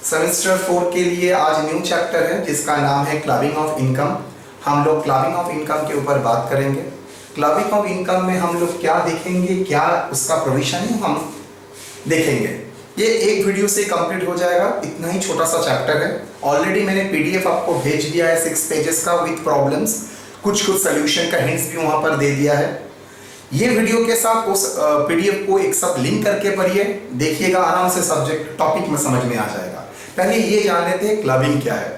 Semester 4 के लिए आज न्यू चैप्टर है जिसका नाम है क्लबिंग ऑफ इनकम। हम लोग क्लबिंग ऑफ इनकम के ऊपर बात करेंगे। क्लबिंग ऑफ इनकम में हम लोग क्या देखेंगे, क्या उसका प्रोविजन है, हम देखेंगे। ये एक वीडियो से कंप्लीट हो जाएगा, इतना ही छोटा सा चैप्टर है। ऑलरेडी मैंने पीडीएफ आपको भेज दिया है 6 पेजेस का विथ प्रॉब्लम्स, कुछ सोल्यूशन का हिंट्स भी वहां पर दे दिया है। ये वीडियो के साथ उस पीडीएफ को एक साथ लिंक करके पढ़िए, देखिएगा, आराम से सब्जेक्ट टॉपिक में समझ में आ जाएगा। पहले ये जान लेते हैं क्लबिंग क्या है।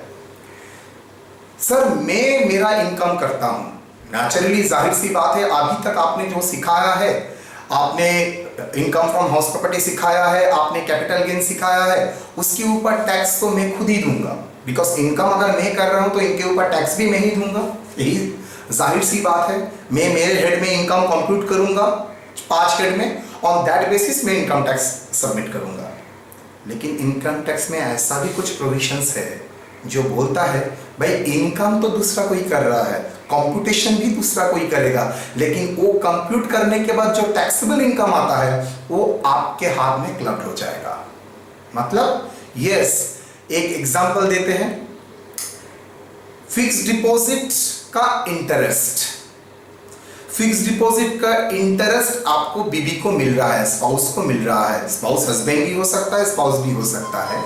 सर मैं मेरा इनकम करता हूं, नेचुरली जाहिर सी बात है, अभी तक आपने जो सिखाया है, आपने इनकम फ्रॉम हाउस प्रॉपर्टी सिखाया है, आपने कैपिटल गेन सिखाया है, उसके ऊपर टैक्स तो मैं खुद ही दूंगा। बिकॉज इनकम अगर मैं कर रहा हूं तो इनके ऊपर टैक्स भी मैं ही दूंगा, यही जाहिर सी बात है। मैं मेरे हेड में इनकम कंप्यूट करूंगा 5 हेड में, ऑन दैट बेसिस मैं इनकम टैक्स सबमिट करूंगा। लेकिन इनकम टैक्स में ऐसा भी कुछ प्रोविजंस है जो बोलता है भाई इनकम तो दूसरा कोई कर रहा है, कंप्यूटेशन भी दूसरा कोई करेगा, लेकिन वो कंप्यूट करने के बाद जो टैक्सेबल इनकम आता है वो आपके हाथ में क्लब्ड हो जाएगा। मतलब यस, एक एग्जांपल देते हैं। फिक्स डिपॉजिट का इंटरेस्ट, फिक्स डिपॉजिट का इंटरेस्ट आपको बीबी को मिल रहा है, स्पाउस को मिल रहा है। स्पाउस हस्बैंड भी हो सकता है, स्पाउस भी हो सकता है।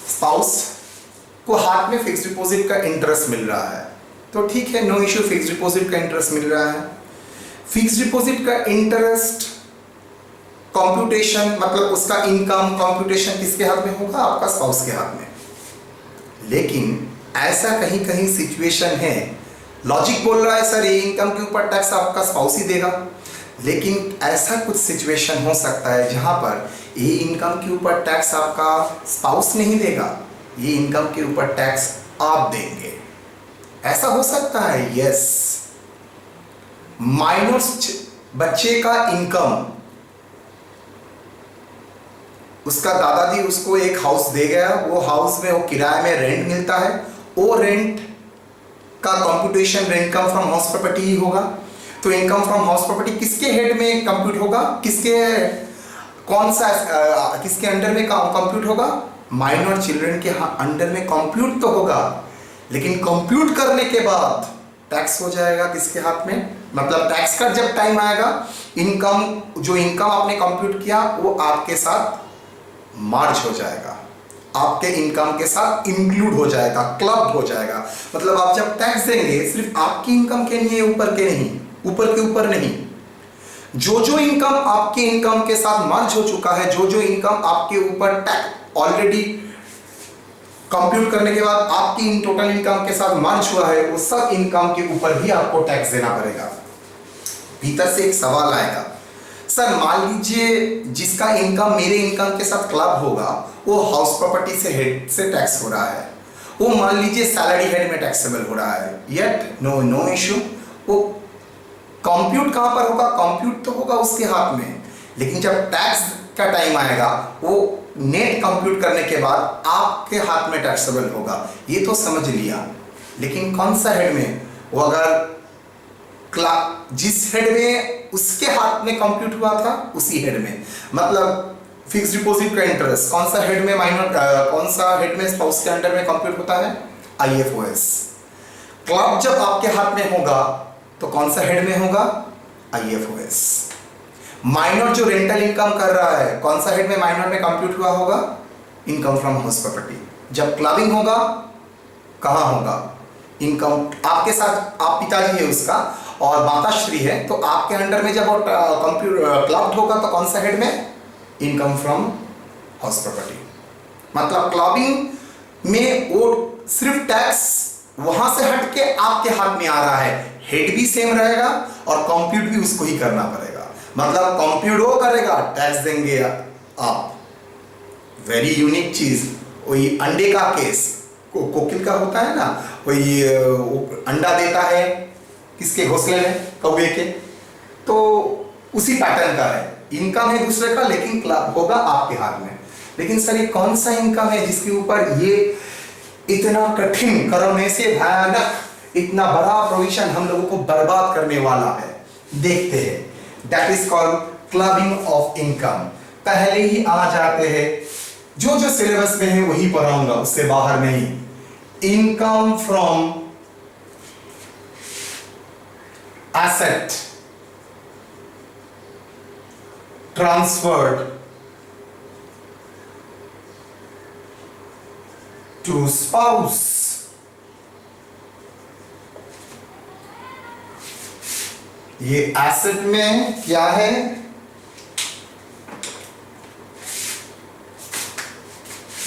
स्पाउस को हाथ में फिक्स डिपॉजिट का इंटरेस्ट मिल रहा है तो ठीक है, नो इश्यू, फिक्स डिपॉजिट का इंटरेस्ट मिल रहा है। फिक्स डिपॉजिट का इंटरेस्ट कंप्यूटेशन, मतलब उसका इनकम कंप्यूटेशन किसके हाथ में होगा? आपका स्पाउस के हाथ में। लेकिन ऐसा कहीं कहीं सिचुएशन है, लॉजिक बोल रहा है सर ये इनकम के ऊपर टैक्स आपका स्पाउस ही देगा, लेकिन ऐसा कुछ सिचुएशन हो सकता है जहां पर ये इनकम के ऊपर टैक्स आपका स्पाउस नहीं देगा, ये इनकम के ऊपर टैक्स आप देंगे। ऐसा हो सकता है, यस। माइनर बच्चे का इनकम, उसका दादाजी उसको एक हाउस दे गया, वो हाउस में वो किराए में रेंट मिलता है, वो रेंट का computation rent come from house property ही होगा। तो इनकम फ्रॉम हाउस प्रॉपर्टी किसके हेड में कंप्यूट होगा? किसके अंडर में कंप्यूट होगा? माइनर चिल्ड्रन के अंडर में कंप्यूट तो होगा, लेकिन कंप्यूट करने के बाद टैक्स हो जाएगा किसके हाथ में? मतलब टैक्स का जब टाइम आएगा, जो इनकम आपने कंप्यूट किया वो आपके साथ मार्च हो जाएगा, आपके इनकम के साथ इंक्लूड हो जाएगा, क्लब हो जाएगा। मतलब आप जब टैक्स देंगे सिर्फ आपकी इनकम के लिए, ऊपर के ऊपर नहीं, जो इनकम आपके इनकम के साथ मर्ज हो चुका है, जो इनकम आपके ऊपर टैक्स ऑलरेडी कंप्यूट करने के बाद आपकी इन टोटल इनकम के साथ मर्ज हुआ है, वो सब इनकम के ऊपर भी आपको टैक्स देना पड़ेगा। भीतर से एक सवाल आएगा, सर मान लीजिए जिसका इनकम मेरे इनकम के साथ क्लब होगा वो हाउस प्रॉपर्टी से हेड से टैक्स हो रहा है, वो मान लीजिए सैलरी हेड में टैक्सेबल हो रहा है, येट नो इश्यू। वो कंप्यूट कहां पर होगा? कंप्यूट तो होगा उसके हाथ में, लेकिन जब टैक्स का टाइम आएगा वो नेट कंप्यूट करने के बाद आपके हाथ में टैक्सेबल होगा। ये तो समझ लिया, लेकिन कौन सा हेड में? वो अगर जिस हेड में उसके हाथ में कंप्यूट हुआ था उसी हेड में, मतलब फिक्स डिपॉजिट का इंटरेस्ट कौन सा हेड में कौन सा हेड में स्पाउस के अंडर में कंप्यूट होता है? आईएफओएस। क्लब जब आपके हाथ में होगा तो कौन सा हेड में होगा? आईएफओएस। माइनर जो रेंटल इनकम कर रहा है कौन सा हेड में माइनर में कंप्यूट हुआ होगा? Income from house property. जब क्लबिंग होगा कहां होगा? इनकम आपके साथ, आप पिताजी है उसका और माताश्री है, तो आपके अंडर में जब क्लब्ड होगा तो कौन सा हेड में? Income from house property. मतलब क्लबिंग में वो सिर्फ टैक्स वहां से हट के आपके हाथ में आ रहा है, हेड भी सेम रहेगा और कंप्यूट भी उसको ही करना पड़ेगा। मतलब कंप्यूट वो करेगा, टैक्स देंगे आप। वेरी यूनिक चीज, वही अंडे का केस, कोकिल का होता है ना, वही अंडा देता है किसके घोंसले में? कौवे के। तो उसी पैटर्न का है, इनकम है दूसरे का लेकिन क्लब होगा आपके हाथ में। लेकिन सर ये कौन सा इनकम है जिसके ऊपर ये इतना कठिन, करोने से भयानक इतना बड़ा प्रोविजन हम लोगों को बर्बाद करने वाला है? देखते हैं। That is called clubbing of income. पहले ही आ जाते हैं, जो जो सिलेबस में है वही पढ़ाऊंगा, उससे बाहर नहीं। Income from asset transferred to spouse। ये एसेट में क्या है?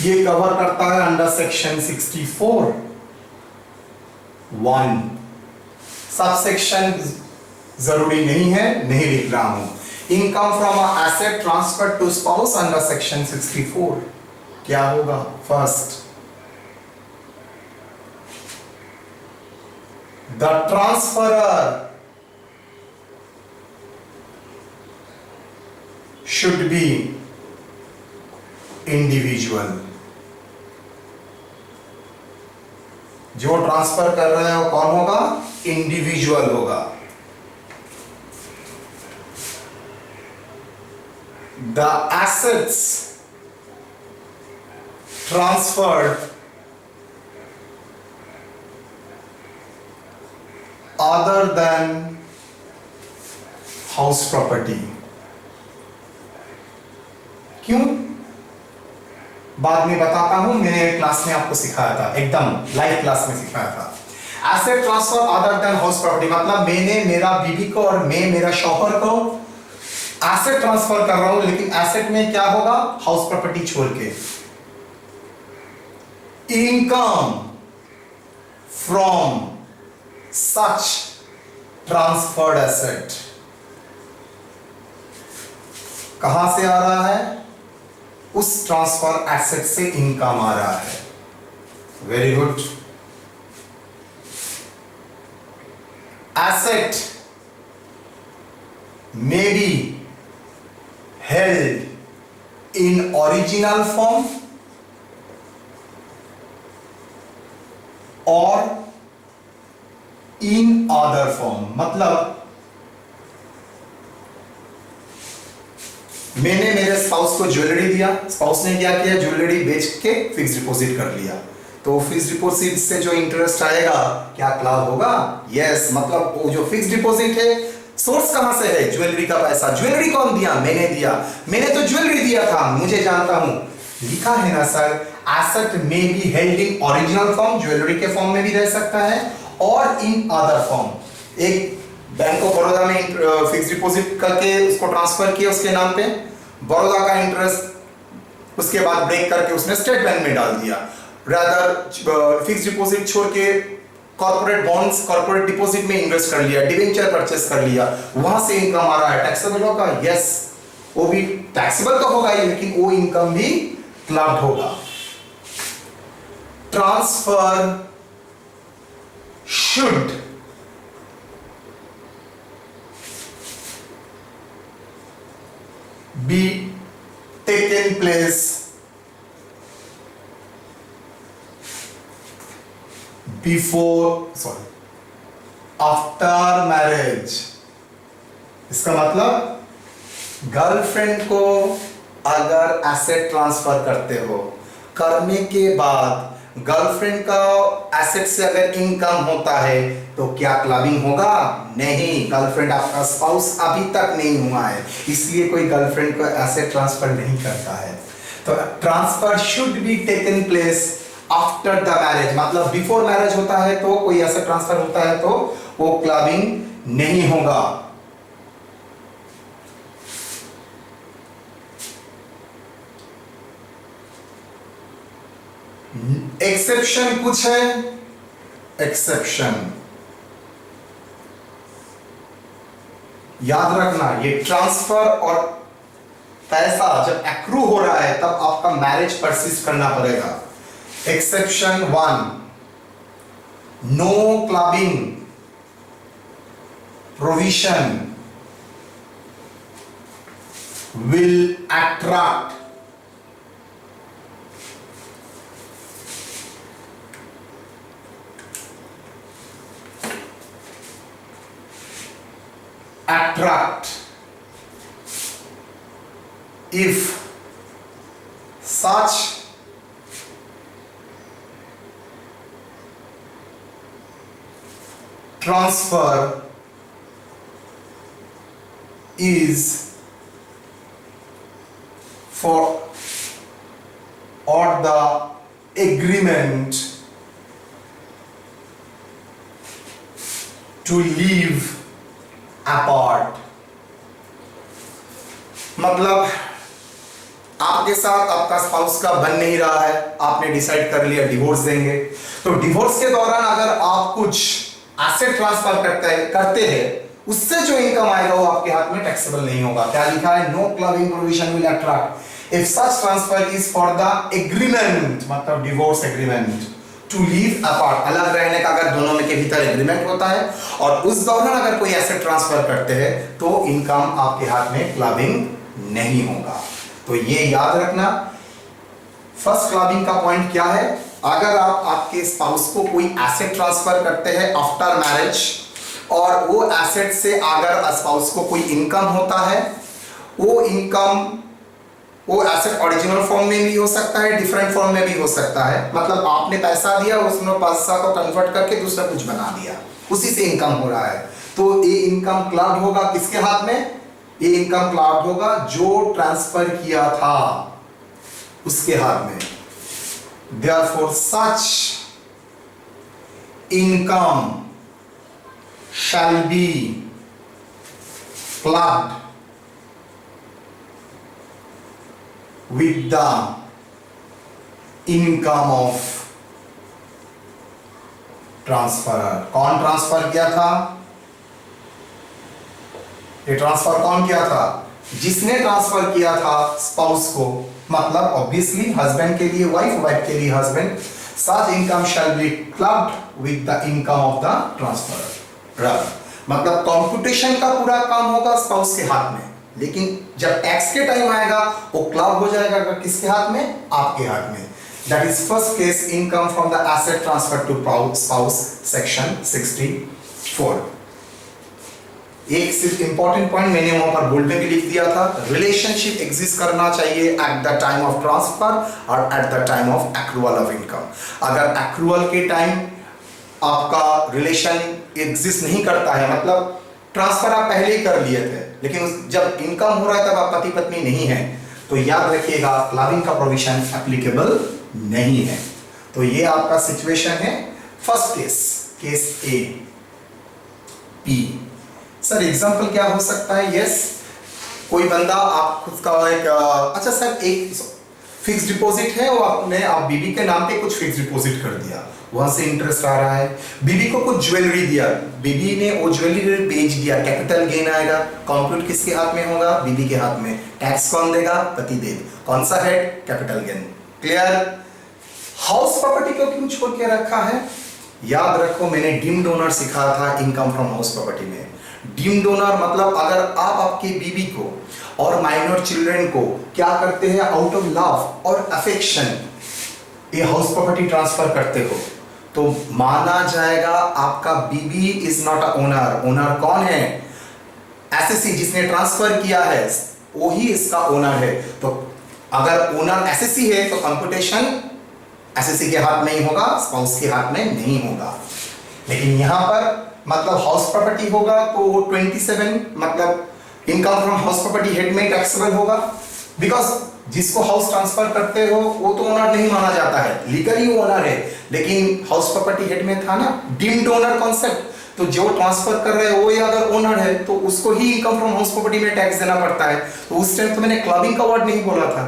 ये कवर करता है अंडर सेक्शन 64 1। सब सेक्शन जरूरी नहीं है, नहीं लिख रहा हूं। Income from a asset transfer to spouse under section 64 क्या होगा? First, the transferor should be individual। जो ट्रांसफर कर रहे हो कौन होगा? इंडिविजुअल होगा। The assets transferred other than house property। क्यों? बाद में बताता हूं, मैंने क्लास में आपको सिखाया था, एकदम लाइव क्लास में सिखाया था। Asset transfer other than house property मतलब मैंने मेरा बीवी को और मैं मेरा शौहर को एसेट ट्रांसफर कर रहा हूं, लेकिन एसेट में क्या होगा? हाउस प्रॉपर्टी छोड़ के। Income from such transferred asset कहां से आ रहा है? उस ट्रांसफर एसेट से इनकम आ रहा है। Very good. Asset may be held in original form or in other form। मतलब मैंने मेरे स्पाउस को ज्वेलरी दिया, स्पाउस ने क्या किया? ज्वेलरी बेच के फिक्स डिपॉजिट कर लिया, तो फिक्स डिपॉजिट से जो इंटरेस्ट आएगा क्या क्लब होगा? यस। मतलब वो जो फिक्स डिपॉजिट है सोर्स कहां से है? ज्वेलरी का पैसा। ज्वेलरी कौन दिया? मैंने दिया। मैंने तो ज्वेलरी दिया था, मुझे जानता हूं। लिखा है ना सर, एसेट में be held in original form, jewellery के फॉर्म में भी रह सकता है, और इन अदर फॉर्म। एक बैंक ऑफ बड़ौदा में फिक्स डिपॉजिट करके उसको ट्रांसफर किया उसके नाम पे, बड़ौदा का इंटरेस्ट उसके बाद ब्रेक करके उसने स्टेट बैंक में डाल दिया। रादर फिक्स डिपॉजिट छोड़ के कॉर्पोरेट बॉन्ड्स, कॉर्पोरेट डिपॉजिट में इन्वेस्ट कर लिया, डिवेंचर परचेस कर लिया, वहां से इनकम आ रहा है, टैक्सेबल होगा? यस। वो भी टैक्सेबल तो होगा ही, लेकिन वो इनकम भी क्लब्ड होगा। Transfer should be taken place after marriage. इसका मतलब गर्लफ्रेंड को अगर एसेट ट्रांसफर करते हो, करने के बाद गर्लफ्रेंड का एसेट से अगर इनकम होता है तो क्या क्लबिंग होगा? नहीं। गर्लफ्रेंड आपका स्पाउस अभी तक नहीं हुआ है, इसलिए कोई गर्लफ्रेंड को एसेट ट्रांसफर नहीं करता है। तो transfer should be taken place after the marriage, मतलब बिफोर मैरिज होता है तो कोई ऐसा ट्रांसफर होता है तो वो क्लबिंग नहीं होगा। एक्सेप्शन कुछ है? एक्सेप्शन याद रखना, ये ट्रांसफर और पैसा जब एक्रू हो रहा है तब आपका मैरिज परसिस्ट करना पड़ेगा। Exception 1, no clubbing provision will attract if such transfer is for or the agreement to live apart। मतलब आपके साथ आपका स्पाउस का बन नहीं रहा है, आपने डिसाइड कर लिया डिवोर्स देंगे, तो डिवोर्स के दौरान अगर आप कुछ एसेट ट्रांसफर करते हैं उससे जो इनकम आएगा वो आपके हाथ में टैक्सेबल नहीं होगा। क्या लिखा है? No clubbing provision will attract if such transfer is for the agreement, मतलब divorce agreement, to live apart, अलग रहने का अगर दोनों में के भीतर एग्रीमेंट होता है और उस दौरान अगर कोई एसेट ट्रांसफर करते हैं तो इनकम आपके हाथ में क्लबिंग नहीं होगा। तो ये याद रखना। फर्स्ट क्लबिंग का पॉइंट क्या है? अगर आप आपके स्पाउस को कोई एसेट ट्रांसफर करते हैं आफ्टर मैरिज और वो एसेट से अगर स्पाउस को कोई इनकम होता है, वो इनकम वो एसेट ओरिजिनल फॉर्म में भी हो सकता है, डिफरेंट फॉर्म में भी हो सकता है। मतलब आपने पैसा दिया, उसने पैसा को कन्वर्ट करके दूसरा कुछ बना दिया, उसी से इनकम हो रहा है, तो ये इनकम क्लब्ड होगा किसके हाथ में? ये इनकम क्लब्ड होगा जो ट्रांसफर किया था उसके हाथ में। Therefore, such income shall be clubbed with the income of transferor। कौन ट्रांसफर किया था? ये ट्रांसफर कौन किया था? जिसने ट्रांसफर किया था स्पाउस को, मतलब ऑब्वियसली हस्बैंड के लिए वाइफ, वाइफ के लिए husband. Such income shall be clubbed with the income of the transferor. मतलब कंप्यूटेशन का पूरा काम होगा स्पाउस के हाथ में, लेकिन जब टैक्स के टाइम आएगा वो क्लब हो जाएगा किसके हाथ में? आपके हाथ में। That is first case, income from the asset transfer to spouse, section 64। एक सिर्फ इंपॉर्टेंट पॉइंट मैंने वहां पर बोल्ड में भी लिख दिया था, रिलेशनशिप एग्जिस्ट करना चाहिए at the time of transfer और at the time of accrual of income. अगर एक्रूअल के टाइम आपका रिलेशन एग्जिस्ट नहीं करता है, मतलब ट्रांसफर आप पहले ही कर लिए थे, लेकिन जब इनकम हो रहा है तब आप पति पत्नी नहीं है, तो याद रखिएगा क्लबिंग का प्रोविजन एप्लीकेबल नहीं है। तो ये आपका सिचुएशन है फर्स्ट केस, केस ए। पी सर एग्जांपल क्या हो सकता है? यस, कोई बंदा आप खुद का एक अच्छा सर एक फिक्स डिपॉजिट है, वो आपने आप बीबी के नाम पे कुछ फिक्स डिपॉजिट कर दिया, वहां से इंटरेस्ट आ रहा है। बीबी को कुछ ज्वेलरी दिया, बीबी ने वो ज्वेलरी बेच दिया, कैपिटल गेन आएगा, कंप्यूट किसके हाथ में होगा? बीबी के हाथ में। टैक्स कौन देगा? पति देव। कौन सा head? Capital gain. Clear? House property को क्यों छोड़ के रखा है? याद रखो, मैंने डीम्ड ओनर सिखाया था इनकम फ्रॉम हाउस प्रॉपर्टी में। डीम्ड ओनर मतलब अगर आप आपके बीबी को और माइनर चिल्ड्रन को क्या करते हैं, आउट ऑफ लव और अफेक्शन ये हाउस प्रॉपर्टी ट्रांसफर करते हो, तो माना जाएगा आपका बीबी is not a owner. Owner कौन है? एसएससी जिसने ट्रांसफर किया है वही इसका ओनर है। तो अगर ओनर एसएससी है तो कंप्यूटेशन एसएससी के हाथ में ही होगा, स्पाउस के हाथ में नहीं होगा। लेकिन यहां पर मतलब हाउस प्रॉपर्टी होगा तो 27 मतलब income from house property head में टैक्सेबल होगा, बिकॉज जिसको हाउस ट्रांसफर करते हो वो तो ओनर नहीं माना जाता है, लीगली ओनर है, लेकिन हाउस प्रॉपर्टी हेड में था ना डीम्ड ओनर कॉन्सेप्ट, तो जो ट्रांसफर कर रहे हैं वो ही अगर ओनर है तो उसको ही इनकम फ्रॉम हाउस प्रॉपर्टी में टैक्स देना पड़ता है। तो उस टाइम तो मैंने क्लबिंग का वर्ड नहीं बोला था,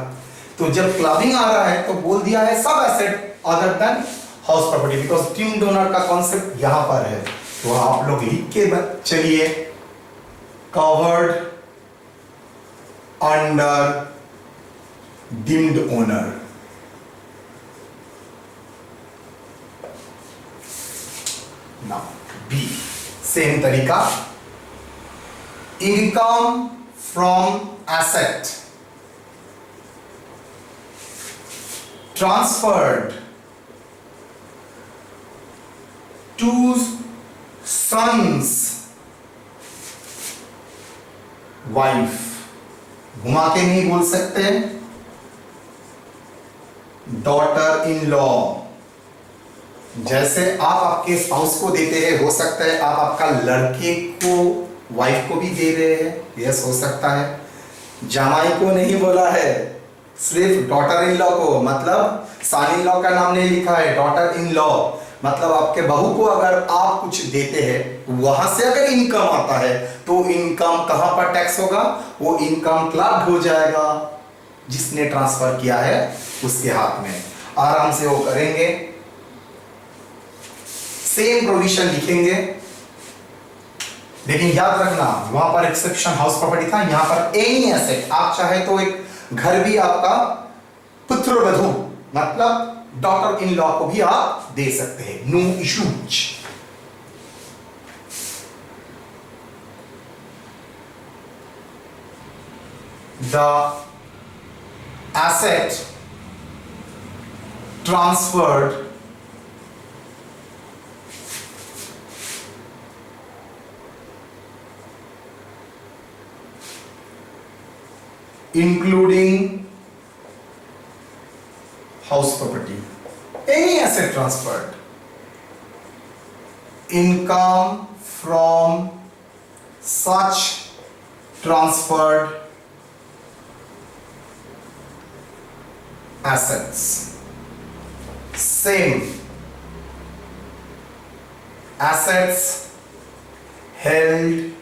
तो जब क्लबिंग आ रहा है तो बोल दिया है सब asset other than house property, because deemed owner का कॉन्सेप्ट यहां पर है। तो आप लोग लिख के चलिए, covered under deemed owner. Now B, same तरीका, income from asset transferred to sons wife, घुमा के नहीं बोल सकते, डॉटर इन लॉ। जैसे आप आपके स्पाउस को देते हैं, हो सकता है आप आपका लड़के को वाइफ को भी दे रहे हैं, यस हो सकता है। जमाई को नहीं बोला है, सिर्फ डॉटर इन लॉ को, मतलब सन इन लॉ का नाम नहीं लिखा है, डॉटर इन लॉ। मतलब आपके बहू को अगर आप कुछ देते हैं, वहां से अगर इनकम आता है तो इनकम कहां पर टैक्स होगा? वो इनकम क्लब्ड हो जाएगा जिसने ट्रांसफर किया है उसके हाथ में। आराम से वो करेंगे, सेम प्रोविजन लिखेंगे। लेकिन याद रखना वहां पर एक्सेप्शन हाउस प्रॉपर्टी था, यहां पर एनी एसेट, आप चाहे तो एक घर भी आपका पुत्र वधू मतलब डॉटर इन लॉ को भी आप दे सकते हैं, no issues. The asset transferred including house property, any asset transferred, income from such transferred assets, same assets held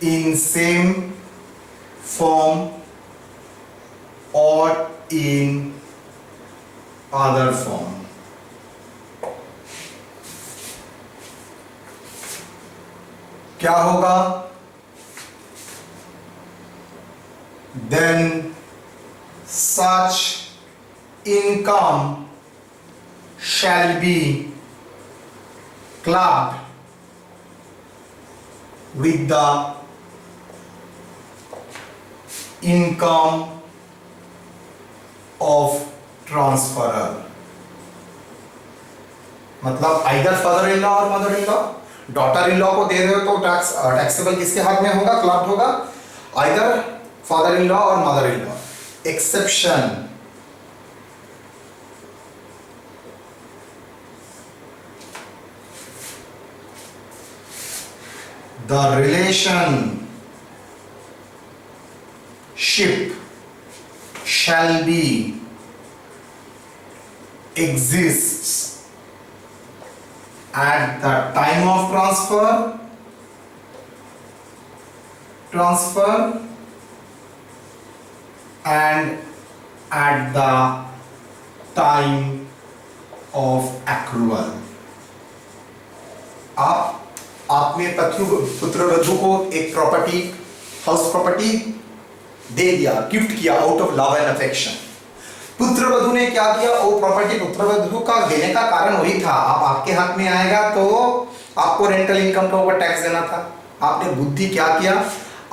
in same form or in other form. क्या होगा? Then such income shall be clubbed with the income of transferor। मतलब either father in law और mother in law, daughter in law को दे रहे हो तो taxable किसके हाथ में होगा? क्लब्ड होगा, आइदर फादर इन लॉ और mother in law. Exception the relationship shall be exists at the time of transfer and at the time of accrual। आपने पुत्र वधू को एक प्रॉपर्टी, हाउस प्रॉपर्टी दे दिया, गिफ्ट किया out of love and affection. पुत्र वधू ने क्या किया? वो प्रॉपर्टी पुत्र वधू का देने का कारण वही था, आप आपके हाथ में आएगा तो आपको रेंटल इनकम का ऊपर टैक्स देना था। आपने बुद्धि क्या किया?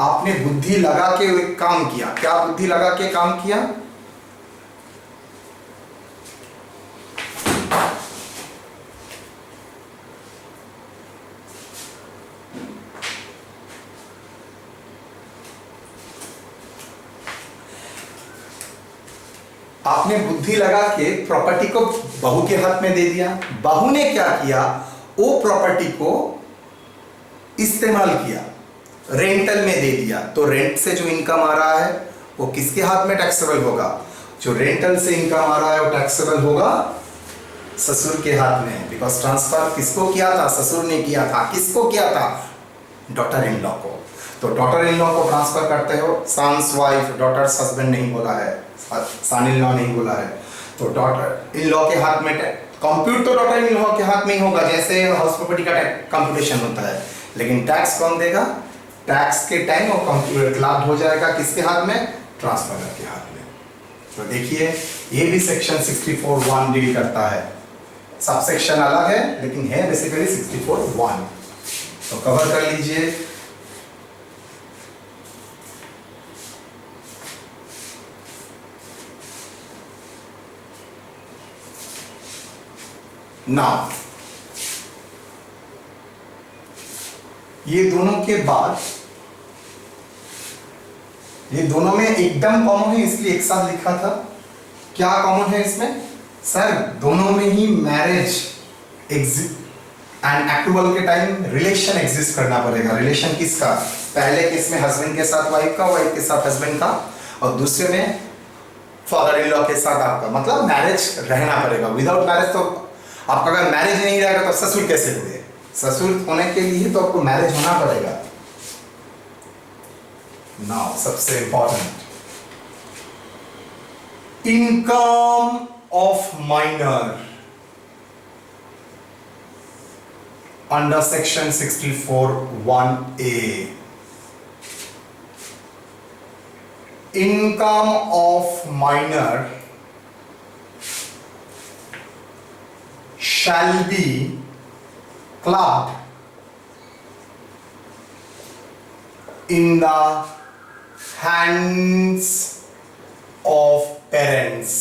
आपने बुद्धि लगा के एक काम किया। क्या बुद्धि लगा के काम किया? आपने बुद्धि लगा के प्रॉपर्टी को बहू के हाथ में दे दिया। बहू ने क्या किया? वो प्रॉपर्टी को इस्तेमाल किया, रेंटल में दे दिया। तो रेंट से जो इनकम आ रहा है वो किसके हाथ में टैक्सेबल होगा? जो रेंटल से इनकम आ रहा है वो टैक्सेबल होगा ससुर के हाथ में, बिकॉज ट्रांसफर किसको किया था? ससुर ने किया था। किसको किया था? डॉटर इन लॉ को। तो डॉटर इन लॉ को ट्रांसफर करते हो, सन्स वाइफ, डॉटर्स हस्बैंड नहीं बोला है, सन इन लॉ नहीं बोला है, तो डॉटर इन लॉ के हाथ में कंप्यूट तो डॉटर इन लॉ के हाथ में ही होगा, जैसे हाउस प्रॉपर्टी का कंप्यूटेशन होता है। लेकिन टैक्स कौन देगा? टैक्स के टाइम वो कंप्यूटर क्लब्ड हो जाएगा किसके हाथ में? ट्रांसफरर के हाथ में। तो देखिए ये भी सेक्शन 64(1) डील करता है। सब सेक्शन अलग है लेकिन है बेसिकली 64(1). तो कवर कर लीजिए। नाउ ये दोनों के बाद, ये दोनों में एकदम कॉमन है इसलिए एक साथ लिखा था। क्या कॉमन है इसमें? सर दोनों में ही मैरिज एंड अप्रूवल के टाइम रिलेशन एग्जिस्ट करना पड़ेगा। रिलेशन किसका? पहले केस में हस्बैंड के साथ वाइफ का, वाइफ के साथ हस्बैंड का, और दूसरे में फादर इन लॉ के साथ आपका, मतलब मैरिज रहना पड़ेगा। विदाउट मैरिज तो आपका अगर मैरिज नहीं रहेगा तो ससुर कैसे हुए? ससुर होने के लिए तो आपको मैरिज होना पड़ेगा। नाउ सबसे important, income of minor under section 64(1)(a, income of minor shall be clubbed in the hands of parents.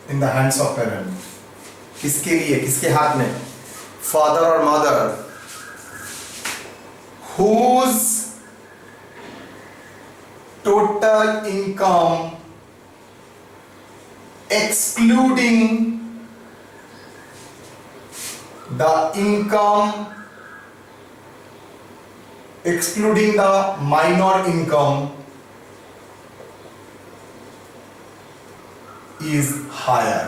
In the hands of parents. किसके लिए? किसके हाथ में? फादर और mother, whose total income excluding the minor income is higher.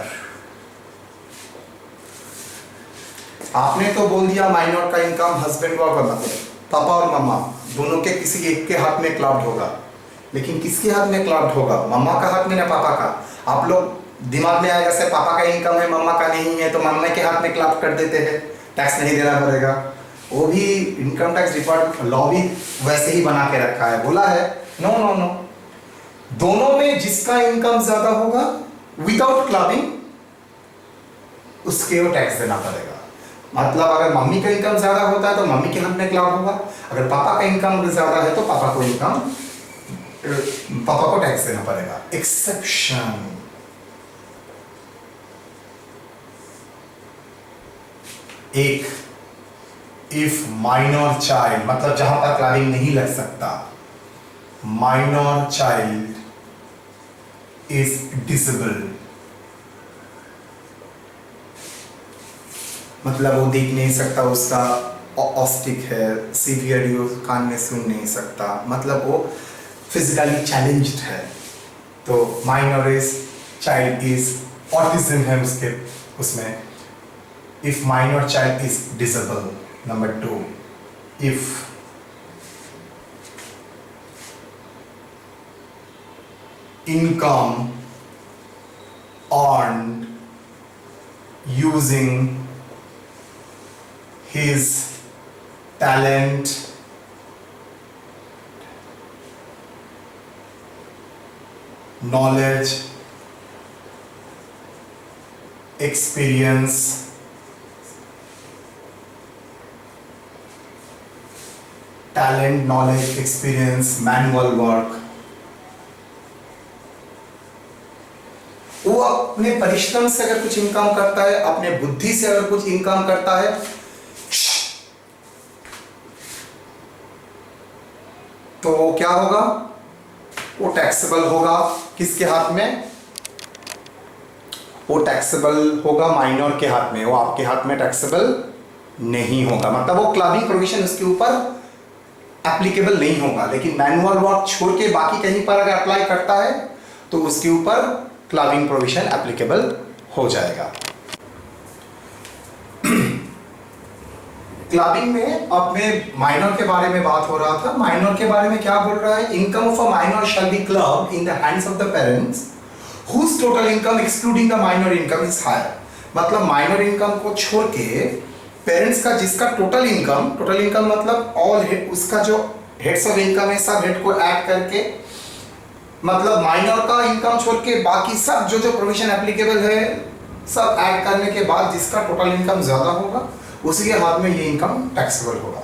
आपने तो बोल दिया माइनर का इनकम हस्बैंड को करना है, पापा और मम्मा दोनों के किसी एक के हाथ में क्लब्ड होगा, लेकिन किसके हाथ में क्लब्ड होगा? मम्मा का हाथ में ना पापा का? आप लोग दिमाग में आएगा से पापा का इनकम है मम्मा का नहीं है तो मम्मा के हाथ में क्लब्ड कर देते हैं, टैक्स नहीं देना पड़ेगा। वो भी इनकम टैक्स डिपार्टमेंट लॉ भी वैसे ही बना के रखा है, बोला है नो नो नो, दोनों में जिसका इनकम ज्यादा होगा विदाउट क्लबिंग उसके वो टैक्स देना पड़ेगा। मतलब अगर मम्मी का इनकम ज्यादा होता है तो मम्मी के हाथ में क्लब होगा, अगर पापा का इनकम ज्यादा है तो पापा को टैक्स देना पड़ेगा। एक्सेप्शन, एक, इफ माइनर चाइल्ड, मतलब जहां पर क्लबिंग नहीं लग सकता, माइनर चाइल्ड इज डिसेबल्ड, मतलब वो देख नहीं सकता, उसका ऑस्टिक है, सीवियरली वो कान में सुन नहीं सकता, मतलब वो फिजिकली चैलेंज्ड है, तो minor is child is autism है उसके उसमें। If minor child is disable. Number 2, if income earned using his talent, knowledge, experience, talent, knowledge, experience, manual work, वो अपने परिश्रम से अगर कुछ इनकम करता है, अपने बुद्धि से अगर कुछ इनकम करता है, तो वो क्या होगा? वो टैक्सेबल होगा। किसके हाथ में? वो टैक्सेबल होगा माइनर के हाथ में, वो आपके हाथ में टैक्सेबल नहीं होगा। मतलब वो क्लबिंग प्रोविजन उसके ऊपर एप्लीकेबल नहीं होगा, लेकिन मैनुअल वर्क छोड़ के बाकी कहीं पर अगर अप्लाई करता है तो उसके ऊपर क्लबिंग प्रोविजन एप्लीकेबल हो जाएगा। क्लबिंग में अपने माइनर के बारे में बात हो रहा था। माइनर के बारे में क्या बोल रहा है? Income of a minor shall be clubbed in the hands of the parents whose total income excluding the minor income is higher। मतलब माइनर इनकम को छोड़ के पेरेंट्स का जिसका टोटल इनकम मतलब ऑल हेड, उसका जो हेड्स ऑफ इनकम है सब हेड को ऐड करके, मतलब माइनर का इनकम छोड़ के बाकी सब जो जो प्रोविजन एप्लीकेबल है सब ऐड करने के बाद जिसका टोटल इनकम ज्यादा होगा उसी के हाथ में ये इनकम टैक्सेबल होगा।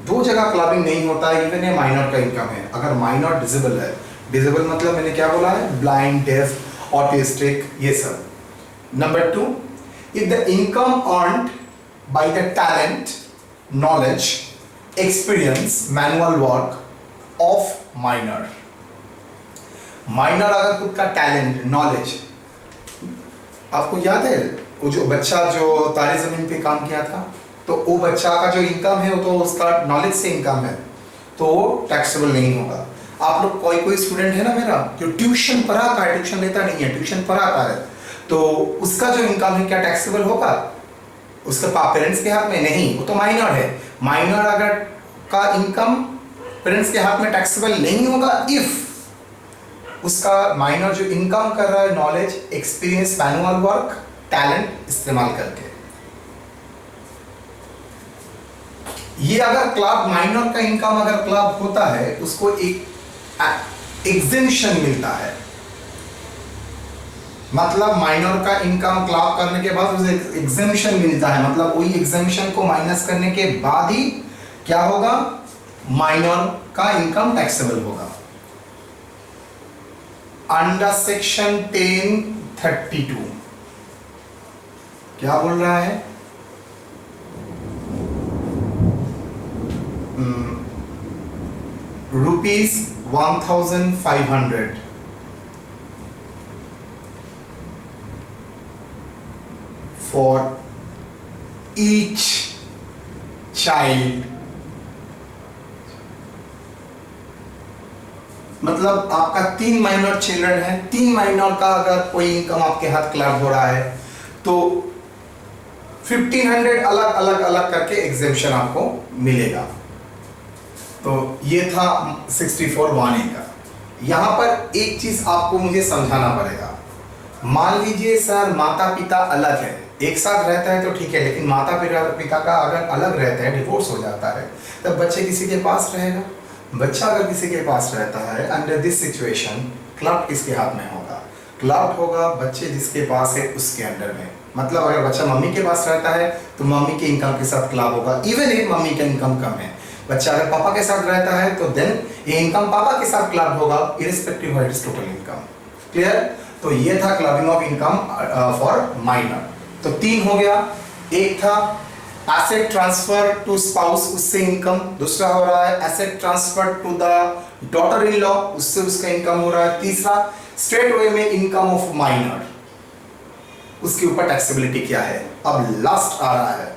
दो जगह क्लबिंग नहीं होता है, इवन ये माइनर का इनकम है। अगर माइनर डिसेबल है, डिसेबल मतलब मैंने क्या बोला है, ब्लाइंड, डेफ, ऑटिस्टिक, ये सब। Number 2, if the income earned by the talent, knowledge, experience, manual work of minor. Minor अगर खुद का टैलेंट, नॉलेज, आपको याद है वो जो बच्चा जो तारे जमीन पे काम किया था, तो वो बच्चा का जो इनकम है वो तो उसका नॉलेज से इनकम है, तो वो टैक्सेबल नहीं होगा। आप लोग कोई स्टूडेंट है ना मेरा जो ट्यूशन पढ़ाता है, ट्यूशन लेता नहीं है, ट्यूशन पढ़ाता है, तो उसका जो इनकम है क्या टैक्सेबल होगा? उसके पेरेंट्स के हाथ में नहीं, वो तो माइनर है। माइनर अगर का इनकम पेरेंट्स के हाथ में टैक्सेबल नहीं होगा इफ उसका माइनर जो इनकम कर रहा है knowledge, experience, manual work, talent इस्तेमाल करके। ये अगर क्लब माइनर का इनकम अगर क्लब होता है उसको एक एग्जेम्पशन मिलता है, मतलब माइनर का इनकम क्लब करने के बाद उसे एग्जेम्पशन मिलता है, मतलब वही एग्जेम्पशन को माइनस करने के बाद ही क्या होगा, माइनर का इनकम टैक्सेबल होगा। अंडर सेक्शन 1032 क्या बोल रहा है, ₹1,500 for each child, मतलब आपका 3 माइनर चिल्ड्रन है, 3 माइनर का अगर कोई इनकम आपके हाथ क्लब हो रहा है तो 1500 अलग अलग अलग करके एग्जेम्पशन आपको मिलेगा। तो ये था 64(1)(a) का। यहां पर एक चीज आपको मुझे समझाना पड़ेगा। मान लीजिए सर माता पिता अलग है, एक साथ रहता है तो ठीक है, लेकिन माता पिता का अगर अलग रहता है, डिवोर्स हो जाता है, तब बच्चे किसी के पास रहेगा। बच्चा अगर किसी के पास रहता है, अंडर दिस सिचुएशन क्लब किसके हाथ में होगा? क्लब होगा बच्चे जिसके पास है उसके अंडर में। मतलब अगर बच्चा मम्मी के पास रहता है तो मम्मी के इनकम के साथ क्लब होगा, इवन एक मम्मी का इनकम कम है। बच्चा अगर पापा के साथ रहता है तो देन ये इनकम पापा के साथ क्लब होगा, irrespective of its total income. Clear? तो ये था clubbing of income for minor. तो 3 हो गया। एक था एसेट ट्रांसफर टू स्पाउस, उससे इनकम। दूसरा हो रहा है asset transfer to the daughter in law, उससे उसका इनकम हो रहा है। तीसरा स्ट्रेट वे में इनकम ऑफ माइनर, उसके ऊपर टैक्सेबिलिटी क्या है। अब लास्ट आ रहा है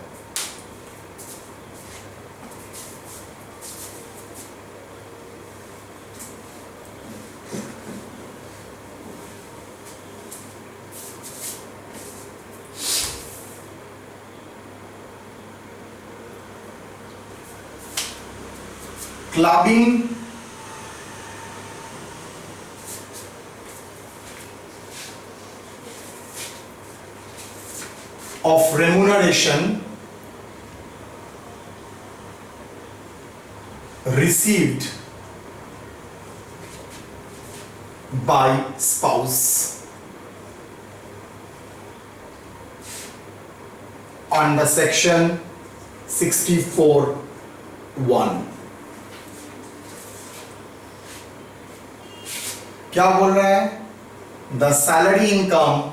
clubbing of remuneration received by spouse under section 64(1). क्या बोल रहा है? The salary income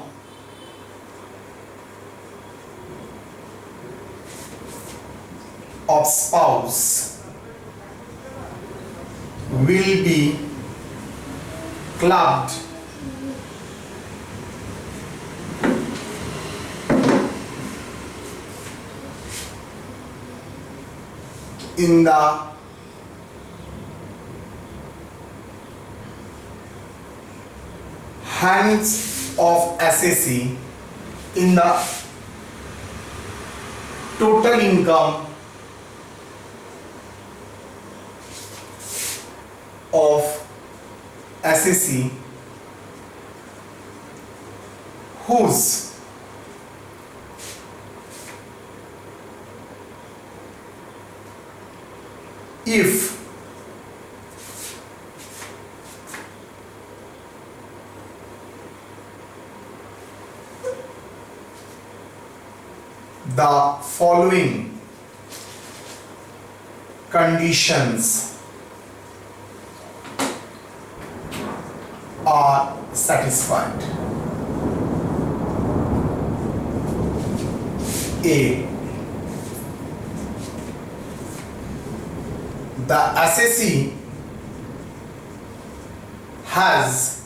of spouse will be clubbed in the hands of assessee in the total income of assessee whose if the following conditions are satisfied. A. The assessee has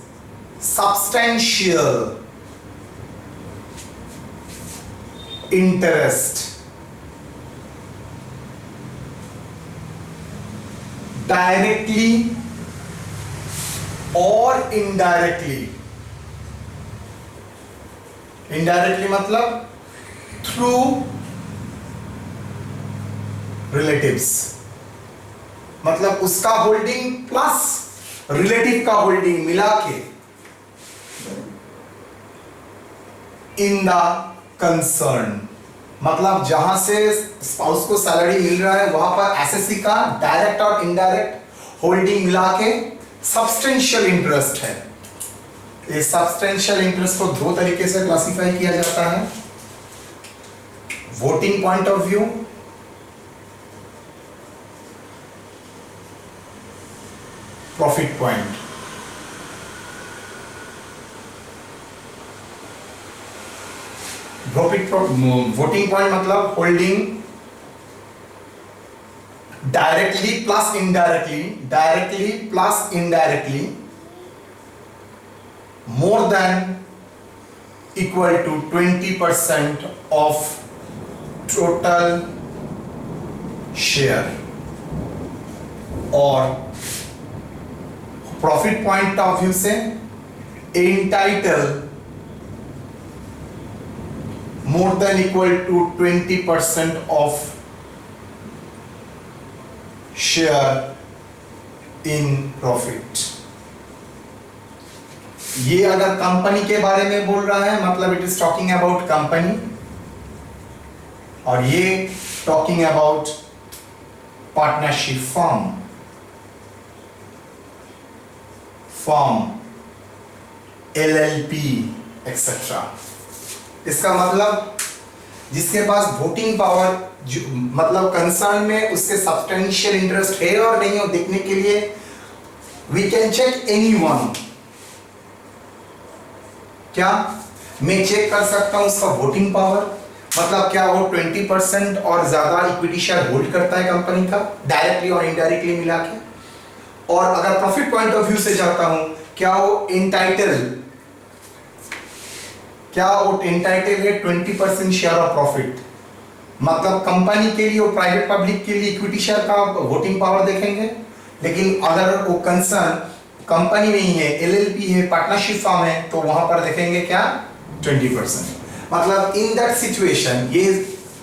substantial interest directly or indirectly. Indirectly मतलब through relatives, मतलब उसका holding plus relative का holding मिला के in the concern, मतलब जहां से spouse को सैलरी मिल रहा है वहां पर एसएससी का डायरेक्ट और इनडायरेक्ट होल्डिंग मिला के सब्सटेंशियल इंटरेस्ट है। इस सब्सटेंशियल इंटरेस्ट को दो तरीके से क्लासिफाई किया जाता है, voting point of view profit point. Voting point मतलब holding directly plus indirectly more than equal to 20% of total share, और प्रॉफिट पॉइंट ऑफ व्यू से entitle more than equal to 20% of share in profit। ये अगर company के बारे में बोल रहा है मतलब it is talking about company, और ये talking about partnership firm LLP etcetera. इसका मतलब जिसके पास वोटिंग पावर मतलब कंसर्न में उसके सब्सटेंशियल इंटरेस्ट है और नहीं हो देखने के लिए वी कैन चेक एनीवन। क्या मैं चेक कर सकता हूं उसका वोटिंग पावर, मतलब क्या वो 20% और ज्यादा इक्विटी शेयर होल्ड करता है कंपनी का डायरेक्टली और इनडायरेक्टली मिला के, और अगर प्रॉफिट पॉइंट ऑफ व्यू से जाता हूं क्या वो इंटाइटल है 20% शेयर ऑफ प्रॉफिट, मतलब कंपनी के लिए और प्राइवेट पब्लिक के लिए इक्विटी शेयर का वोटिंग पावर देखेंगे, लेकिन अगर वो कंसर्न कंपनी नहीं है LLP है पार्टनरशिप फर्म है तो वहां पर देखेंगे क्या 20%। मतलब इन दैट सिचुएशन ये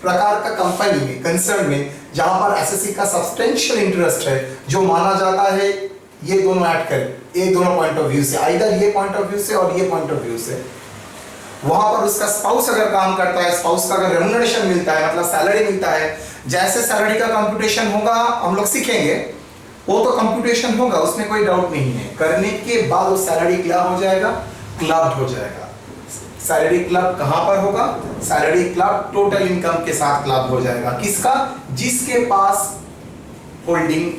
प्रकार का कंपनी में कंसर्न में जहां पर एसएससी का सब्सटेंशियल इंटरेस्ट है जो माना जाता है ये दोनों ऐड कर ये दोनों पॉइंट ऑफ व्यू से, आइदर ये पॉइंट ऑफ व्यू से और ये पॉइंट ऑफ व्यू से, वहां पर उसका स्पाउस अगर काम करता है, स्पाउस का अगर रेम्युनरेशन मिलता है मतलब सैलरी मिलता है, जैसे सैलरी का कंप्यूटेशन होगा हम लोग सीखेंगे, वो तो कंप्यूटेशन होगा उसमें कोई डाउट नहीं है, करने के बाद वो सैलरी क्या हो जाएगा क्लब्ड हो जाएगा। सैलरी क्लब कहां पर होगा, सैलरी क्लब टोटल इनकम के साथ क्लब हो जाएगा, किसका जिसके पास होल्डिंग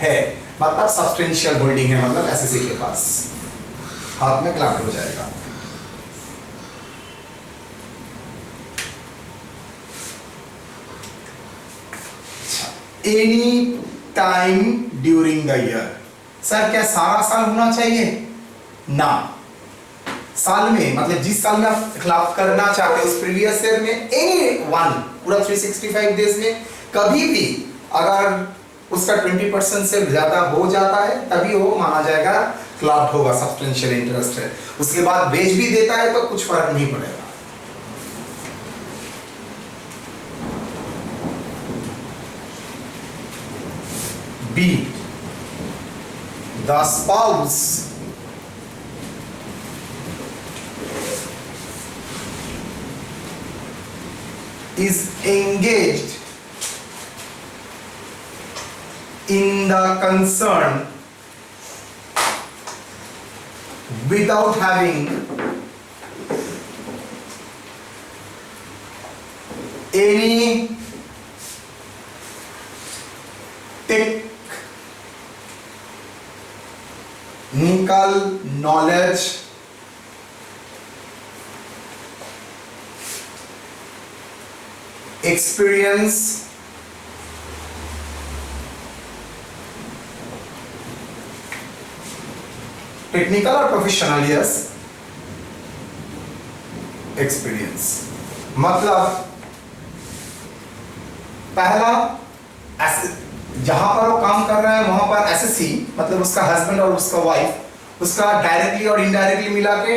है मतलब सब्सटेंशियल होल्डिंग है मतलब एसएससी के पास हाथ में क्लब हो जाएगा। Any time during the year, sir क्या सारा साल होना चाहिए ना, साल में मतलब जिस साल में आप खिलाफ करना चाहते हैं उस प्रीवियस ईयर में एनी वन पूरा 365 डेज में कभी भी अगर उसका 20% से ज्यादा हो जाता है तभी वो माना जाएगा क्लब्ड होगा, सब्सटेंशियल इंटरेस्ट है। उसके बाद बेच भी देता है तो कुछ फर्क नहीं पड़ेगा। B, the spouse is engaged in the concern without having any technical knowledge experience technical और प्रोफेशनल, यस, एक्सपीरियंस मतलब पहला जहां पर वो काम कर रहा है वहां पर एसएससी मतलब उसका हस्बैंड और उसका वाइफ उसका डायरेक्टली और इनडायरेक्टली मिला के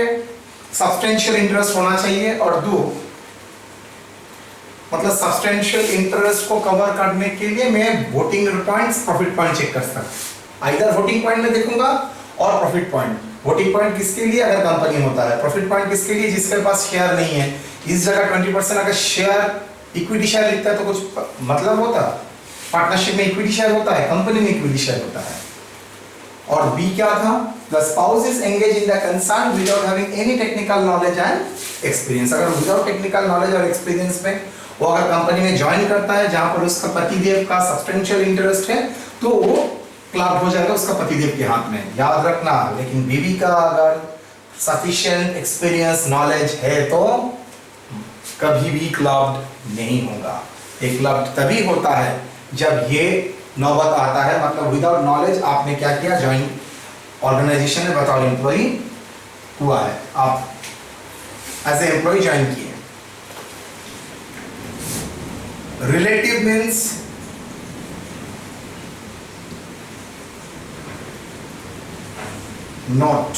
सब्सटेंशियल इंटरेस्ट होना चाहिए। और दो मतलब सब्सटेंशियल इंटरेस्ट को कवर करने के लिए मैं voting points profit point check कर सकता हूं। आइदर वोटिंग पॉइंट में देखूंगा और प्रॉफिट पॉइंट। वोटिंग पॉइंट किसके लिए? अगर कंपनी होता है। प्रॉफिट पॉइंट किसके लिए? जिसके पास शेयर नहीं है। इस जगह 20% अगर शेयर इक्विटी शेयर लिखता है तो कुछ मतलब होता? पार्टनरशिप में इक्विटी शेयर होता है, कंपनी में इक्विटी शेयर होता है। और बी क्या था? The spouse is engage in the concern without having any technical knowledge and experience. अगर विदाउट टेक्निकल नॉलेज और एक्सपीरियंस में वो अगर कंपनी में ज्वाइन करता है जहां पर उसका पतिदेव का सब्सटेंशियल इंटरेस्ट है तो वो क्लब हो जाएगा उसका पतिदेव के हाथ में, याद रखना। लेकिन बीवी का अगर सफिशिएंट एक्सपीरियंस नॉलेज है तो कभी भी क्लब नहीं होगा। एक क्लब तभी होता है जब ये नौबत आता है, मतलब विदाउट नॉलेज आपने क्या किया, ज्वाइन ऑर्गेनाइजेशन में बताओ एम्प्लॉई हुआ है, आप एज ए एम्प्लॉय ज्वाइन किए। Relative means not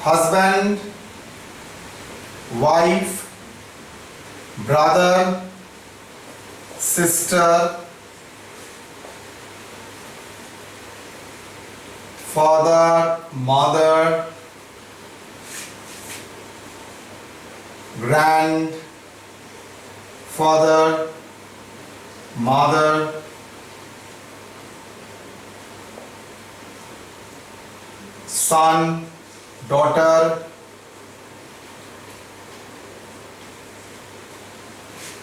husband, wife, brother, sister, father, mother, grandfather, mother, son, daughter,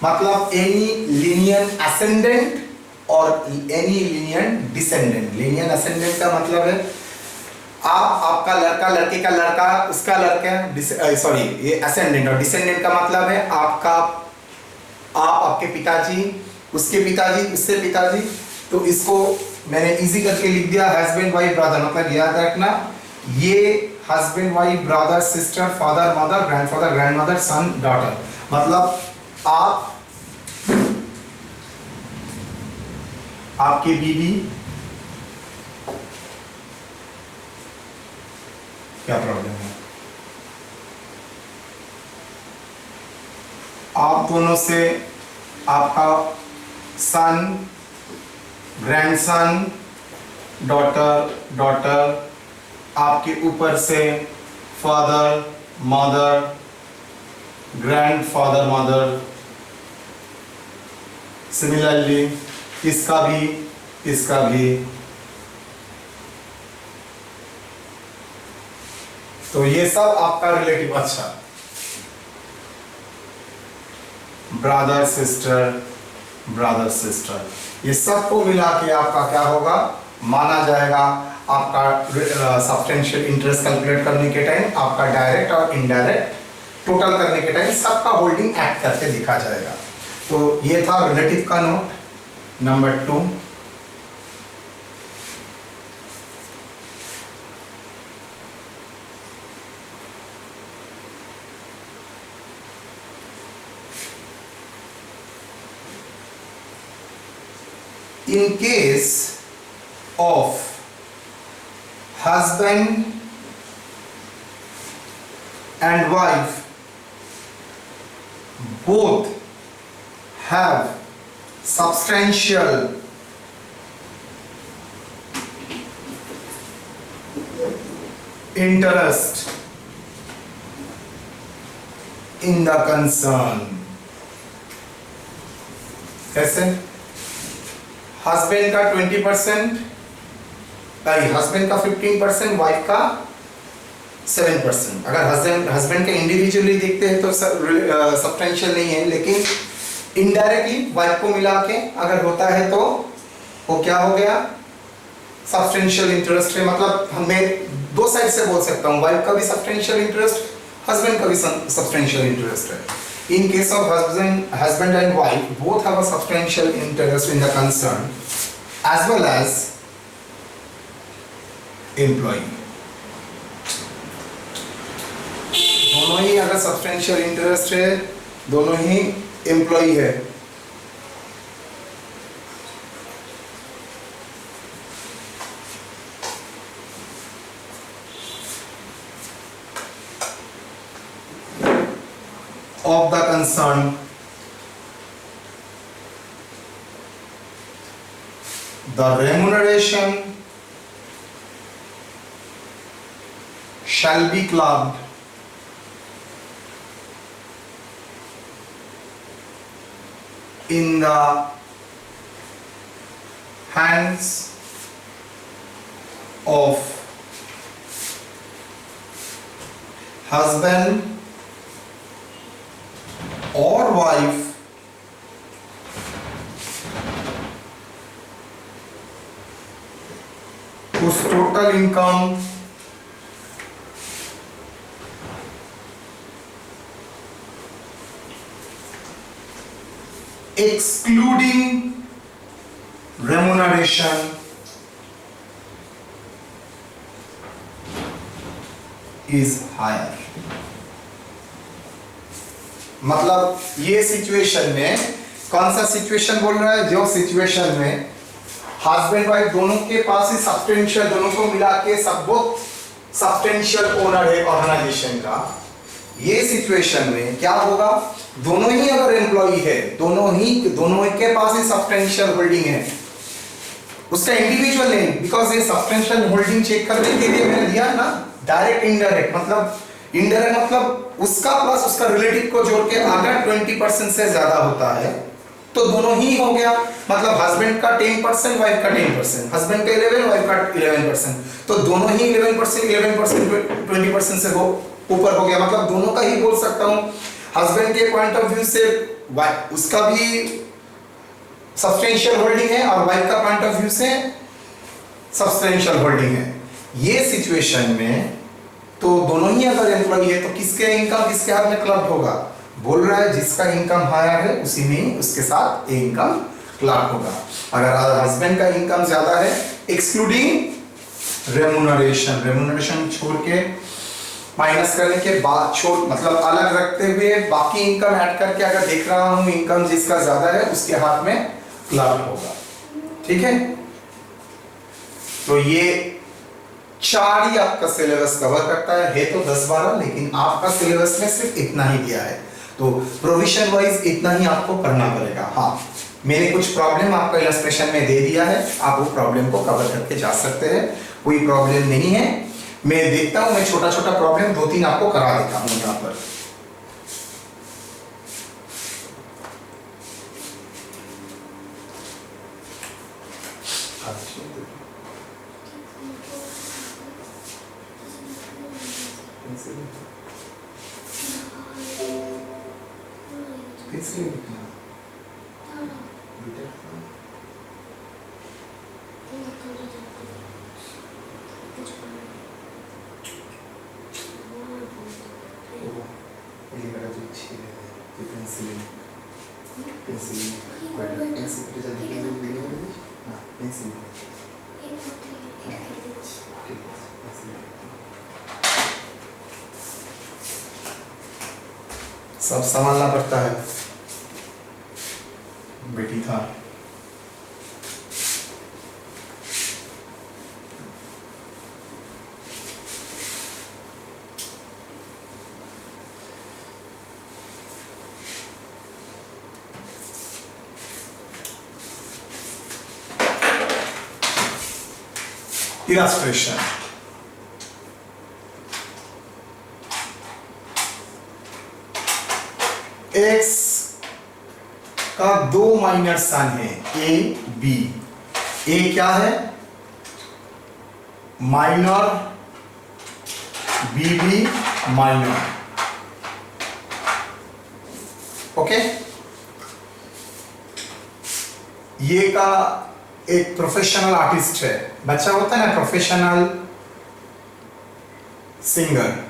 मतलब एनी लीनियर असेंडेंट और any linear descendant. Linear ascendant का मतलब है आप, आपका लड़का, लड़के का लड़का, उसका लड़का, सॉरी ये असेंडेंट। और डिसेंडेंट का मतलब है आपका, आप, आपके पिताजी, उसके पिताजी, उससे पिताजी। तो इसको मैंने इजी करके लिख दिया हस्बैंड वाइफ ब्रदर। मतलब याद रखना ये husband wife brother sister father mother grandfather grandmother son daughter. मतलब आप, आपकी बीवी, क्या प्रॉब्लम है, आप दोनों से आपका सन, ग्रैंडसन, डॉटर, डॉटर, आपके ऊपर से father, mother, grandfather, mother. Similarly इसका भी, इसका भी। तो ये सब आपका रिलेटिव। अच्छा, ब्रदर सिस्टर, ब्रदर सिस्टर, ये सब को मिला के आपका क्या होगा, माना जाएगा आपका सब्सटेंशियल इंटरेस्ट कैलकुलेट करने के टाइम, आपका डायरेक्ट और इनडायरेक्ट टोटल करने के टाइम सबका होल्डिंग एक्ट करके दिखा जाएगा। तो ये था रिलेटिव का note number 2। In case of husband and wife both have substantial interest in the concern। कैसे? हस्बैंड का 20%, हस्बैंड का 15%, वाइफ का 7%। अगर हस्बैंड के इंडिविजुअली देखते हैं तो सब्सटेंशियल नहीं है, लेकिन इनडायरेक्टली वाइफ को मिला के अगर होता है तो वो क्या हो गया, सब्सटेंशियल इंटरेस्ट है। मतलब हमें दो साइड से बोल सकता हूँ, वाइफ का भी सब्सटेंशियल इंटरेस्ट, हस्बैंड का भी सब्सटेंशियल इंटरेस्ट है। In case of husband and wife, both have a substantial interest in the concern as well as employee. दोनों ही अगर सब्सटेंशियल इंटरेस्ट है, दोनों ही एम्प्लॉई है। Of the concern, the remuneration shall be clubbed in the hands of husband or wife whose total income excluding remuneration is higher। मतलब ये situation में कौन सा सिचुएशन बोल रहा है, जो सिचुएशन में हस्बैंड वाइफ दोनों के पास ही सब्सटेंशियल, दोनों को मिला के सब बहुत सब्सटेंशियल ओनर है ऑर्गेनाइजेशन का। ये सिचुएशन में क्या होगा, दोनों ही अगर एम्प्लॉई है, दोनों के पास ही सब्सटेंशियल होल्डिंग है, उसका इंडिविजुअल नहीं, बिकॉज ये सब्सटेंशियल होल्डिंग चेक करने के लिए मैंने दिया ना डायरेक्ट इनडायरेक्ट। मतलब इनडायरेक्ट मतलब उसका प्लस उसका रिलेटिव को जोड़ के अगर 20% से ज्यादा होता है तो दोनों ही हो गया। मतलब हस्बैंड का 10%, वाइफ का 10%, हस्बैंड का 11, वाइफ का 11%, तो दोनों ही 11%, 20% से ऊपर हो गया। मतलब दोनों का ही बोल सकता हूँ। हस्बैंड के पॉइंट ऑफ व्यू से उसका भी सब्सटेंशियल होल्डिंग है और वाइफ का पॉइंट ऑफ व्यू से सब्सटेंशियल होल्डिंग है। ये सिचुएशन में तो दोनों ही अगर एम्प्लॉई है तो किसके इनकम किसके हाथ में क्लब होगा, बोल रहा है जिसका इनकम हायर है उसी में उसके साथ इनकम क्लब होगा। अगर हस्बैंड का इनकम ज्यादा है एक्सक्लूडिंग रेमुनरेशन छोड़ के माइनस करने के बाद मतलब अलग रखते हुए बाकी इनकम ऐड करके अगर देख रहा हूं इनकम जिसका ज्यादा है उसके हाथ में क्लब होगा। ठीक है, तो ये 4 ही आपका सिलेबस कवर करता है तो 10-12, लेकिन आपका सिलेबस में सिर्फ इतना ही दिया है, तो प्रोविजन वाइज इतना ही आपको करना पड़ेगा। हाँ, मैंने कुछ प्रॉब्लम आपका इलस्ट्रेशन में दे दिया है, आप वो प्रॉब्लम को कवर करके जा सकते हैं, कोई प्रॉब्लम नहीं है। मैं देखता हूं, मैं छोटा छोटा प्रॉब्लम 2-3 आपको करा देता हूं यहाँ पर। सब संभालना पड़ता है बेटी था। illustration x का 2 माइनर सन है a b। a क्या है माइनर, b भी माइनर। ओके, ये का एक प्रोफेशनल आर्टिस्ट है, बच्चा होता है ना प्रोफेशनल सिंगर,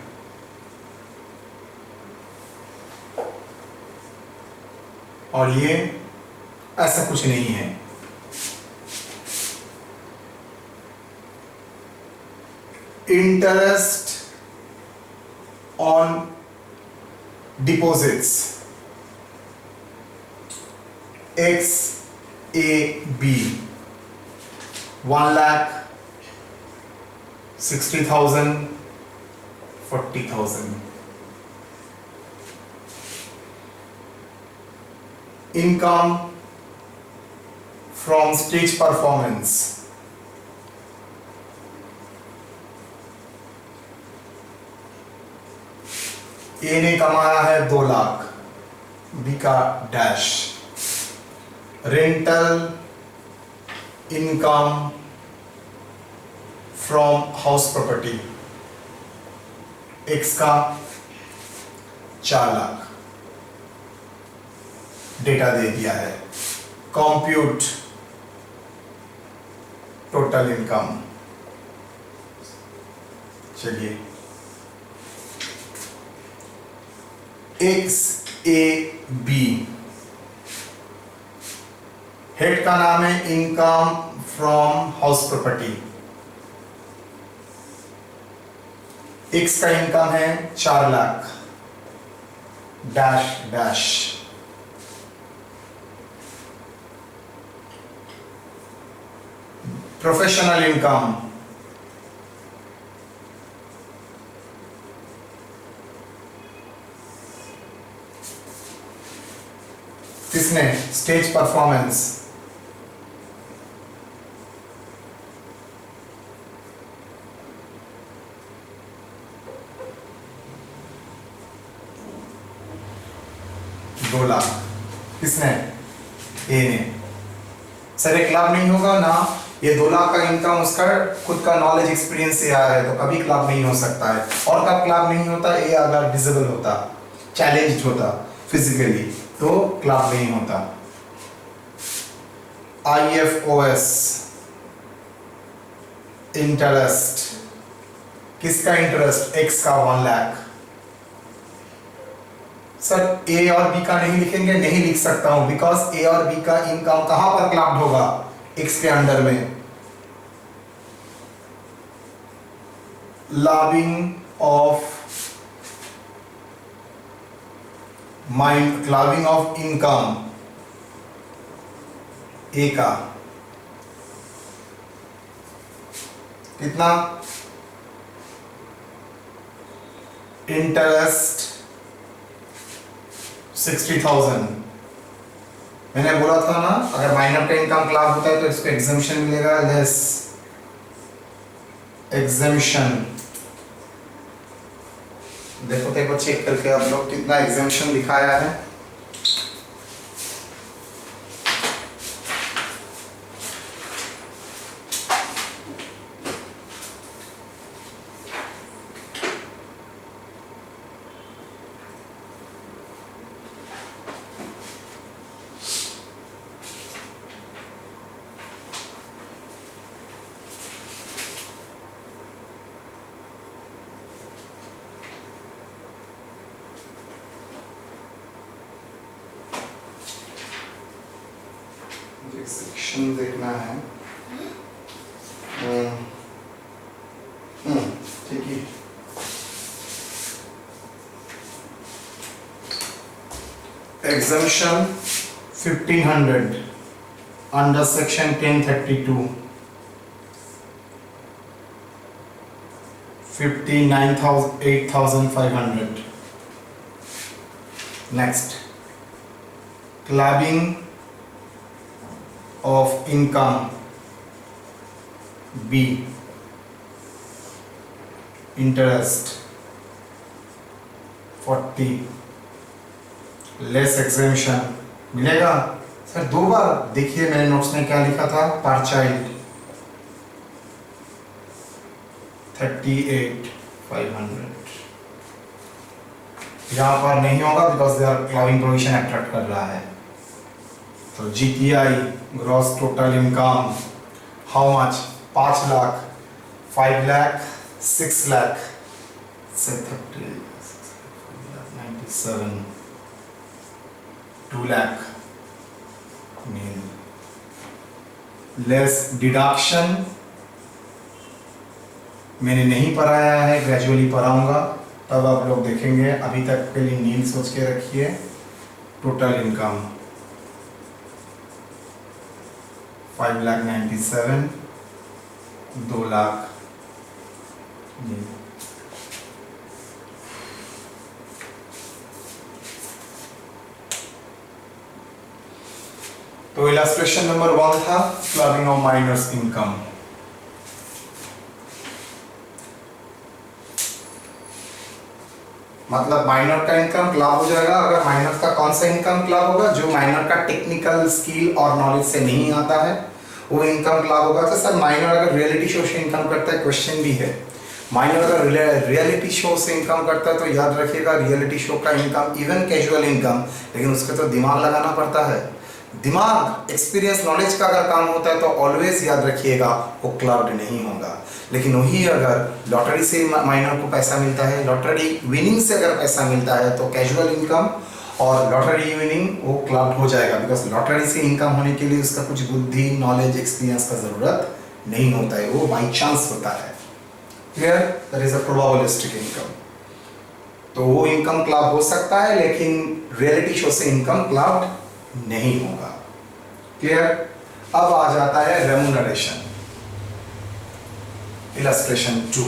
और ये ऐसा कुछ नहीं है। Interest on deposits XAB 1,60,000 40,000। Income from stage performance A ने कमाया है 2 लाख, B का dash. Rental income from house property X का 4 लाख। डेटा दे दिया है। कंप्यूट टोटल इनकम, चलिए XAB हेड का नाम है income from house property, X का इनकम है 4 lakh dash dash. Professional income किसने, स्टेज परफॉर्मेंस, दो लाख किसने, ए ने। सर एक क्लब नहीं होगा ना, ये 2 लाख का इनकम उसका खुद का नॉलेज एक्सपीरियंस से आया है, तो कभी क्लब नहीं हो सकता है। और कब क्लब नहीं होता, ये अगर डिसेबल होता, चैलेंज्ड होता फिजिकली, तो क्लब नहीं होता। IFOS इंटरेस्ट, किसका इंटरेस्ट, X का 1 लाख। सर A और B का नहीं लिखेंगे, नहीं लिख सकता हूं, बिकॉज A और B का इनकम कहां पर क्लब्ड होगा, X के अंडर में। लाविंग of mind, clubbing of income A का कितना, इंटरेस्ट 60,000। मैंने बोला था ना, अगर माइनर का इनकम क्लब होता है तो इसको एग्जेम्पशन मिलेगा, लेस एग्जेम्पशन। देखो तो एक बार चेक करके आप लोग कितना एग्जेम्पशन दिखाया है। सेक्शन देखना है, ठीक है। Exemption 1500 under section 1032 59,8,500। Next, clubbing of income B, interest 40, less exemption मिलेगा। सर 2 बार देखिए मैंने नोट्स में क्या लिखा था, पर चाइल्ड 38,500। यहाँ पर नहीं होगा because they are clubbing provision attract कर रहा है। तो GTI gross total income how much? 5 lakh, 5 lakh, 6 lakh से 30, 97, 2 लाख लेस डिडक्शन मैंने नहीं पढ़ाया है, ग्रेजुअली पढ़ाऊंगा तब आप लोग देखेंगे। अभी तक के लिए नील सोच के रखिए। टोटल इनकम 5,97,000, 2 लाख नील। तो इलस्ट्रेशन नंबर 1 था क्लबिंग ऑफ माइनर्स इनकम। मतलब माइनर का इनकम क्लब हो जाएगा। अगर माइनर का कौन सा इनकम क्लब होगा? जो माइनर का टेक्निकल स्किल और नॉलेज से नहीं आता है वो इनकम क्लब होगा। तो सर माइनर अगर रियलिटी शो से इनकम करता है, क्वेश्चन भी है, माइनर अगर रियलिटी शो से इनकम करता है तो याद रखिएगा रियलिटी शो का इनकम इवन कैजुअल इनकम, लेकिन उसके तो दिमाग लगाना पड़ता है। दिमाग एक्सपीरियंस नॉलेज का अगर काम होता है तो ऑलवेज याद रखिएगा वो क्लब्ड नहीं होगा। लेकिन वही अगर लॉटरी से माइनर को पैसा मिलता है, लॉटरी विनिंग से अगर पैसा मिलता है तो कैजुअल इनकम और लॉटरी विनिंग वो क्लब्ड हो जाएगा। बिकॉज लॉटरी से इनकम होने के लिए उसका कुछ बुद्धि नॉलेज एक्सपीरियंस का ज़रूरत नहीं होता है, वो बाई चांस होता है। Clear? That is a probabilistic income. तो वो इनकम क्लब हो सकता है लेकिन रियलिटी शो से इनकम क्लब नहीं होगा। क्लियर? अब आ जाता है रेम्यूनरेशन, इलस्ट्रेशन 2।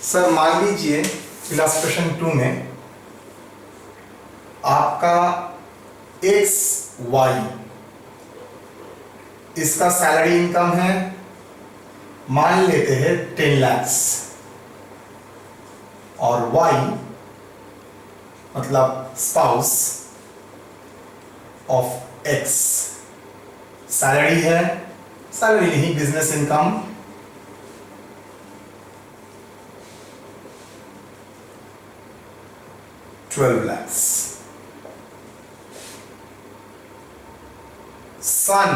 सर मान लीजिए इलस्ट्रेशन 2 में आपका XY इसका सैलरी इनकम है, मान लेते हैं 10 lakhs, और Y मतलब स्पाउस ऑफ X सैलरी है, सैलरी नहीं business income 12 lakhs। Son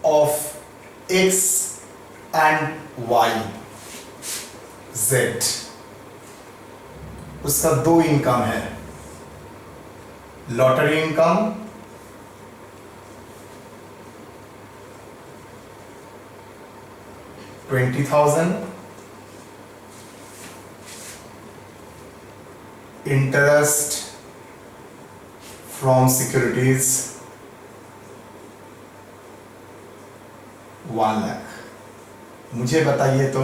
of X and Y Z, उसका 2 इनकम है, lottery income $20,000, interest from securities 1 lakh. मुझे बताइए तो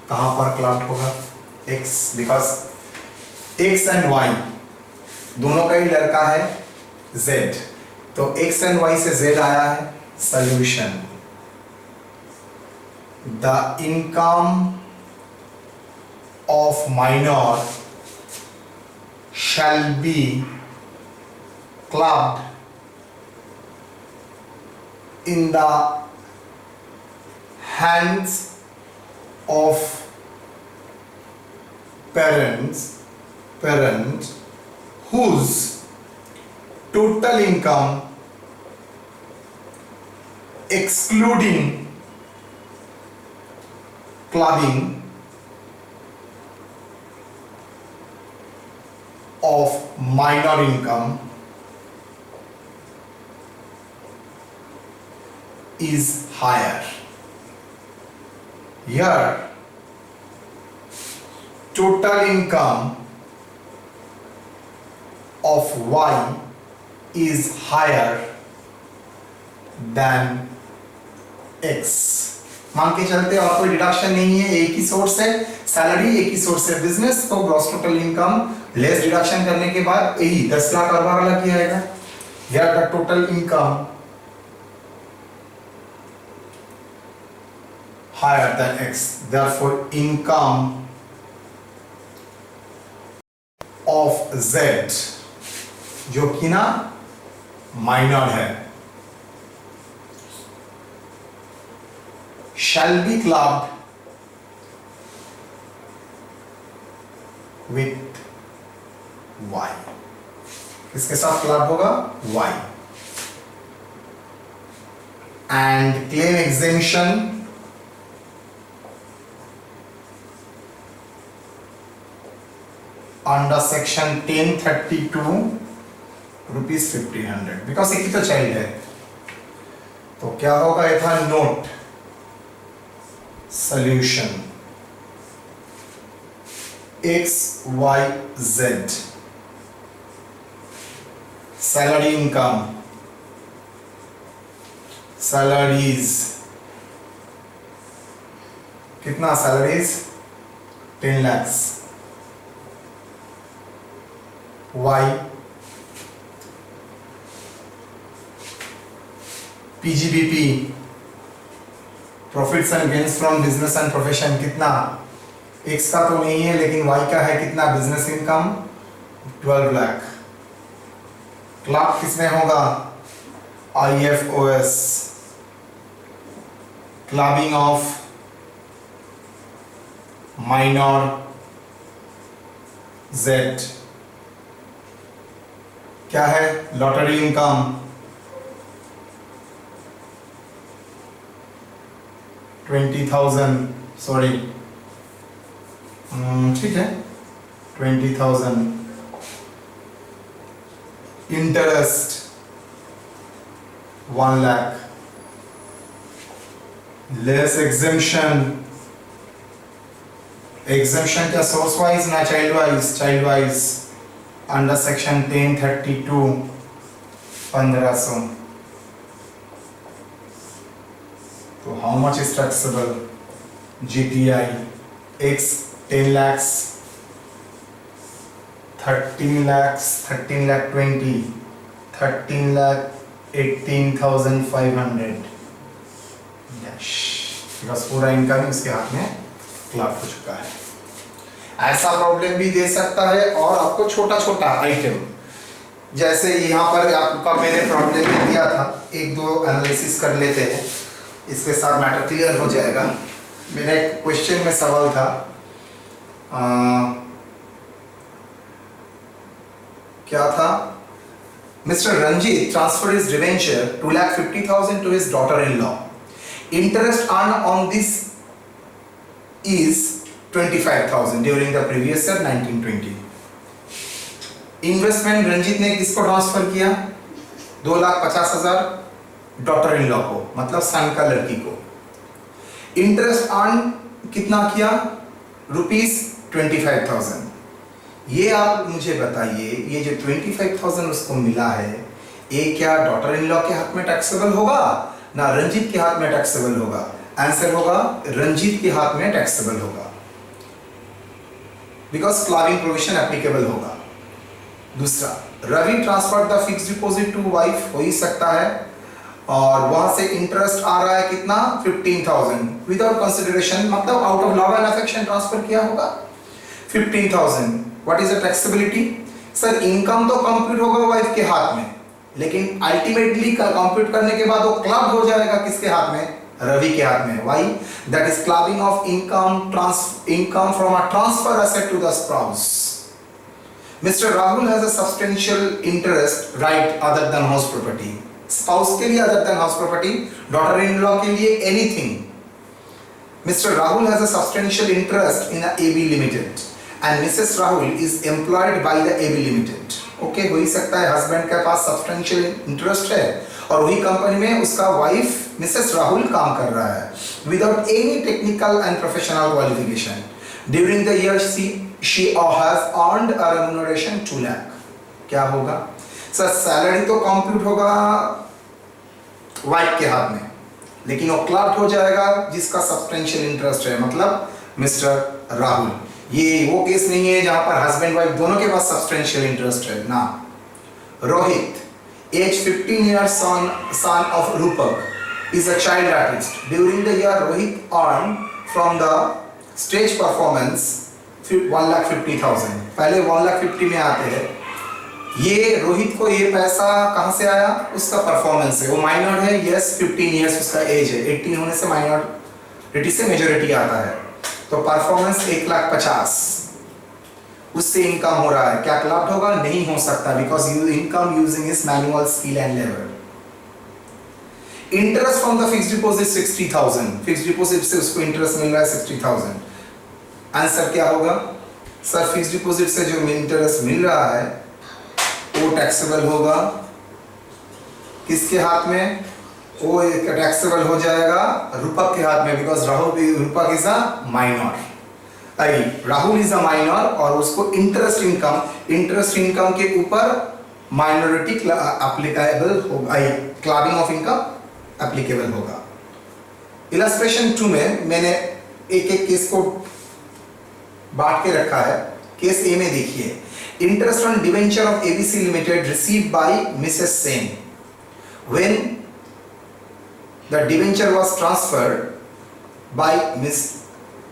कहां पर क्लब होगा? X, because X and Y दोनों का ही लड़का है Z, तो X एंड Y से Z आया है। Solution, the income of minor shall be clubbed in the hands of parent whose total income excluding clubbing of minor income is higher. Here total income of Y is higher than X। मान के चलते और कोई deduction नहीं है, एक ही source है salary, एक ही सोर्स है बिजनेस, तो gross total income less deduction करने के बाद यही 10 लाख और 12 लाख ही आएगा। या the total income higher than X, therefore income of Z जो कि ना माइनर है shall be clubbed with y. किसके साथ क्लब होगा? y. And claim exemption under section 1032 rupees 1500 because एक ही तो चाइल्ड है। तो क्या होगा? ये था note solution X Y Z salary income salaries कितना? Salaries 10 lakhs Y PGBP profits and gains from business and profession कितना? एक्स का तो नहीं है लेकिन वाई का है कितना? Business income 12 lakh. क्लब किसमें होगा? IFOS clubbing of minor Z क्या है? लॉटरी इनकम 20,000 सॉरी ठीक है 20,000 इंटरेस्ट 1 लाख लेस एग्जेम्पशन क्या सोर्स वाइज ना चाइल्ड वाइज अंडर सेक्शन 1032 1500 तो how much is taxable? GTI X 10 lakhs 13 lakhs 13 lakh 20 13 lakh 18,500 dash because पूरा इनकम इसके हाथ में क्लब हो चुका है। ऐसा प्रॉब्लम भी दे सकता है और आपको छोटा छोटा आइटम जैसे यहाँ पर आपका मैंने प्रॉब्लम दिया था, एक दो एनालिसिस कर लेते हैं, इसके साथ मैटर क्लियर हो जाएगा। मेरा एक क्वेश्चन में सवाल था क्या था? Mr Ranjit transfer his debenture 2,50,000 to his daughter-in-law. Interest earned on this is 25,000 during the previous year 1920. Investment Ranjit ने किसको ट्रांसफर किया? 2,50,000 डॉटर इन लॉ को, मतलब सन का लड़की को। इंटरेस्ट अर्न कितना किया? ₹25,000। ये आप मुझे बताइए, ये जो 25,000 उसको मिला है, ये क्या डॉटर इन लॉ के हाथ में टैक्सेबल होगा ना रंजीत के हाथ में टैक्सेबल होगा? आंसर होगा रंजीत के हाथ में टैक्सेबल होगा, बिकॉज क्लबिंग प्रोविजन एप्लीकेबल होगा। दूसरा, Ravi transfer the fix deposit to wife, हो ही सकता है, और वहां से इंटरेस्ट आ रहा है कितना? 15,000 विदाउट कंसिडरेशन, मतलब out of love and affection transfer किया होगा 15,000। What is the taxability? Sir income तो कंप्यूट होगा वाइफ के हाथ में, लेकिन अल्टीमेटली कंप्यूट करने के बाद वो क्लब हो जाएगा किसके हाथ में? रवि के हाथ में। Why? That is clubbing of income from a transfer asset to the spouse. Mr. Rahul has a substantial interest right other than house property. Spouse के लिए other than house property, daughter-in-law के लिए anything. Mr. Rahul has a substantial interest in the AB Limited and Mrs. Rahul is employed by the AB Limited. Okay, हो ही सकता है husband के पास substantial interest है और वही कंपनी में उसका wife Mrs. Rahul काम कर रहा है without any technical and professional qualification. During the year she has earned a remuneration 2 lakh. क्या होगा? सर सैलरी तो कंप्यूट होगा वाइफ के हाथ में, लेकिन वो क्लब हो जाएगा जिसका सब्सटेंशियल इंटरेस्ट है, मतलब मिस्टर राहुल। ये वो केस नहीं है जहां पर हस्बैंड वाइफ दोनों के पास सब्सटेंशियल इंटरेस्ट है ना। Rohit age 15 years son of Rupak is a child artist. During the year Rohit earned from the stage performance 1,50,000। पहले 1,50,000 में आते हैं। ये रोहित को ये पैसा कहां से आया? उसका परफॉर्मेंस है, वो माइनर है, यस 15 years उसका एज है, 18 होने से माइनर रिटी से मेजोरिटी आता है। तो परफॉर्मेंस 1,50,000, उससे इनकम हो रहा है, क्या क्लब्ड होगा? नहीं हो सकता, because income using is manual skill and labour. Interest from the fixed deposit 60,000, fixed deposit से उसको इंटरेस्ट मिल रहा है 60,000। आंसर क्या होगा? सर फिक्स्ड डिपॉजिट से जो इंटरेस्ट मिल रहा है वो टैक्सेबल होगा किसके हाथ में? वो टैक्सेबल हो जाएगा रूपक के हाथ में, बिकॉज रूपक is a minor. Rahul is a minor और उसको इंटरेस्ट इनकम के ऊपर माइनॉरिटी एप्लीकेबल होगा, क्लबिंग ऑफ इनकम एप्लीकेबल होगा। इलस्ट्रेशन 2 में मैंने एक एक केस को बांट के रखा है। केस ए में देखिए, interest on debenture of ABC limited received by Mrs Sen when the debenture was transferred by Miss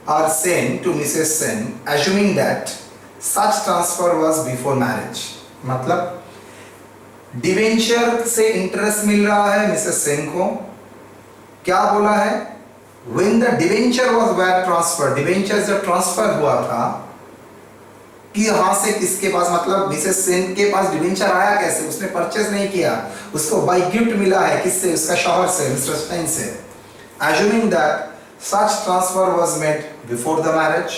R. Sen to Mrs. Sen, assuming that such transfer was before marriage। मतलब डिवेंचर से interest मिल रहा है Mrs Sen को, क्या बोला है? When the debenture was were transferred, debenture जब transfer हुआ था कि यहां से किसके पास, मतलब मिसेस सेन के पास डिवेंचर आया कैसे? उसने परचेज नहीं किया, उसको बाय गिफ्ट मिला है। किससे? उसका शौहर से, मिस्टर स्टेन से। Assuming that such transfer was made before the marriage,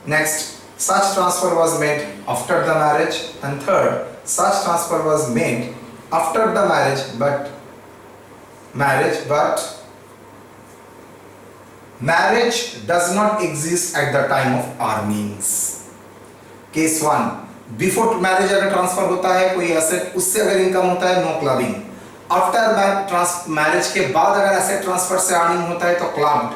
next such transfer was made after the marriage, and third such transfer was made after the marriage but marriage does not exist at the time of earnings। Case 1, before marriage अगर transfer होता है कोई asset, उससे अगर income होता है no clubbing. After marriage के बाद अगर एसेट ट्रांसफर से अर्निंग होता है तो क्लब्ड।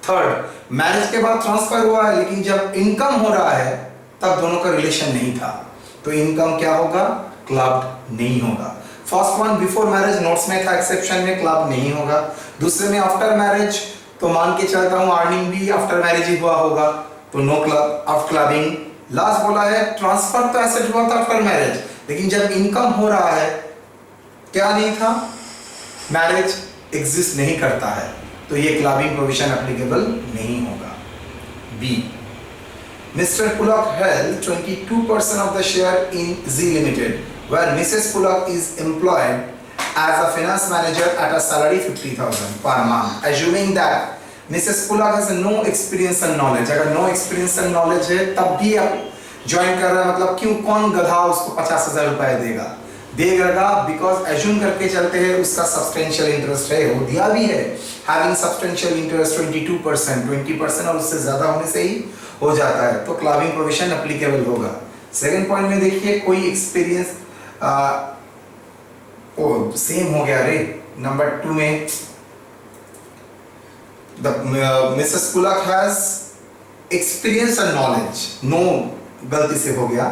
थर्ड, मैरिज के बाद ट्रांसफर हुआ है लेकिन जब इनकम हो रहा है तब दोनों का रिलेशन नहीं था, तो इनकम क्या होगा? क्लब्ड नहीं होगा। First one before marriage notes में था, एक्सेप्शन में क्लब नहीं होगा। दूसरे में आफ्टर मैरिज, तो मान के चलता हूं अर्निंग भी आफ्टर मैरिज ही हुआ होगा, तो no club of clubbing. Last बोला है ट्रांसफर तो एसेट हुआ था आफ्टर मैरिज, लेकिन जब इनकम हो रहा है क्या नहीं था? मैरिज एग्जिस्ट नहीं करता है, तो ये क्लबिंग प्रोविजन एप्लीकेबल नहीं होगा। B, Mr Pulak held 22% of the share in Z Limited, where Mrs. Pulak is employed as a finance manager at a salary 50,000 per month, assuming that Mrs. Pulak has no experience and knowledge। अगर no experience and knowledge है तब भी आप join कर रहा है, मतलब क्यों? कौन गधा उसको 50,000 रुपए देगा? बिकॉज एज्यूम करके चलते हैं उसका सब्सटेंशियल इंटरेस्ट है, वो दिया भी है। हैविंग सब्सटेंशियल इंटरेस्ट 22%, 20% और उससे ज्यादा होने से ही हो जाता है, तो क्लबिंग प्रोविजन एप्लीकेबल होगा। सेकंड पॉइंट में देखिए, कोई एक्सपीरियंस सेम हो गया रे। नंबर 2 में Mrs Pulak has experience and knowledge, no गलती से हो गया,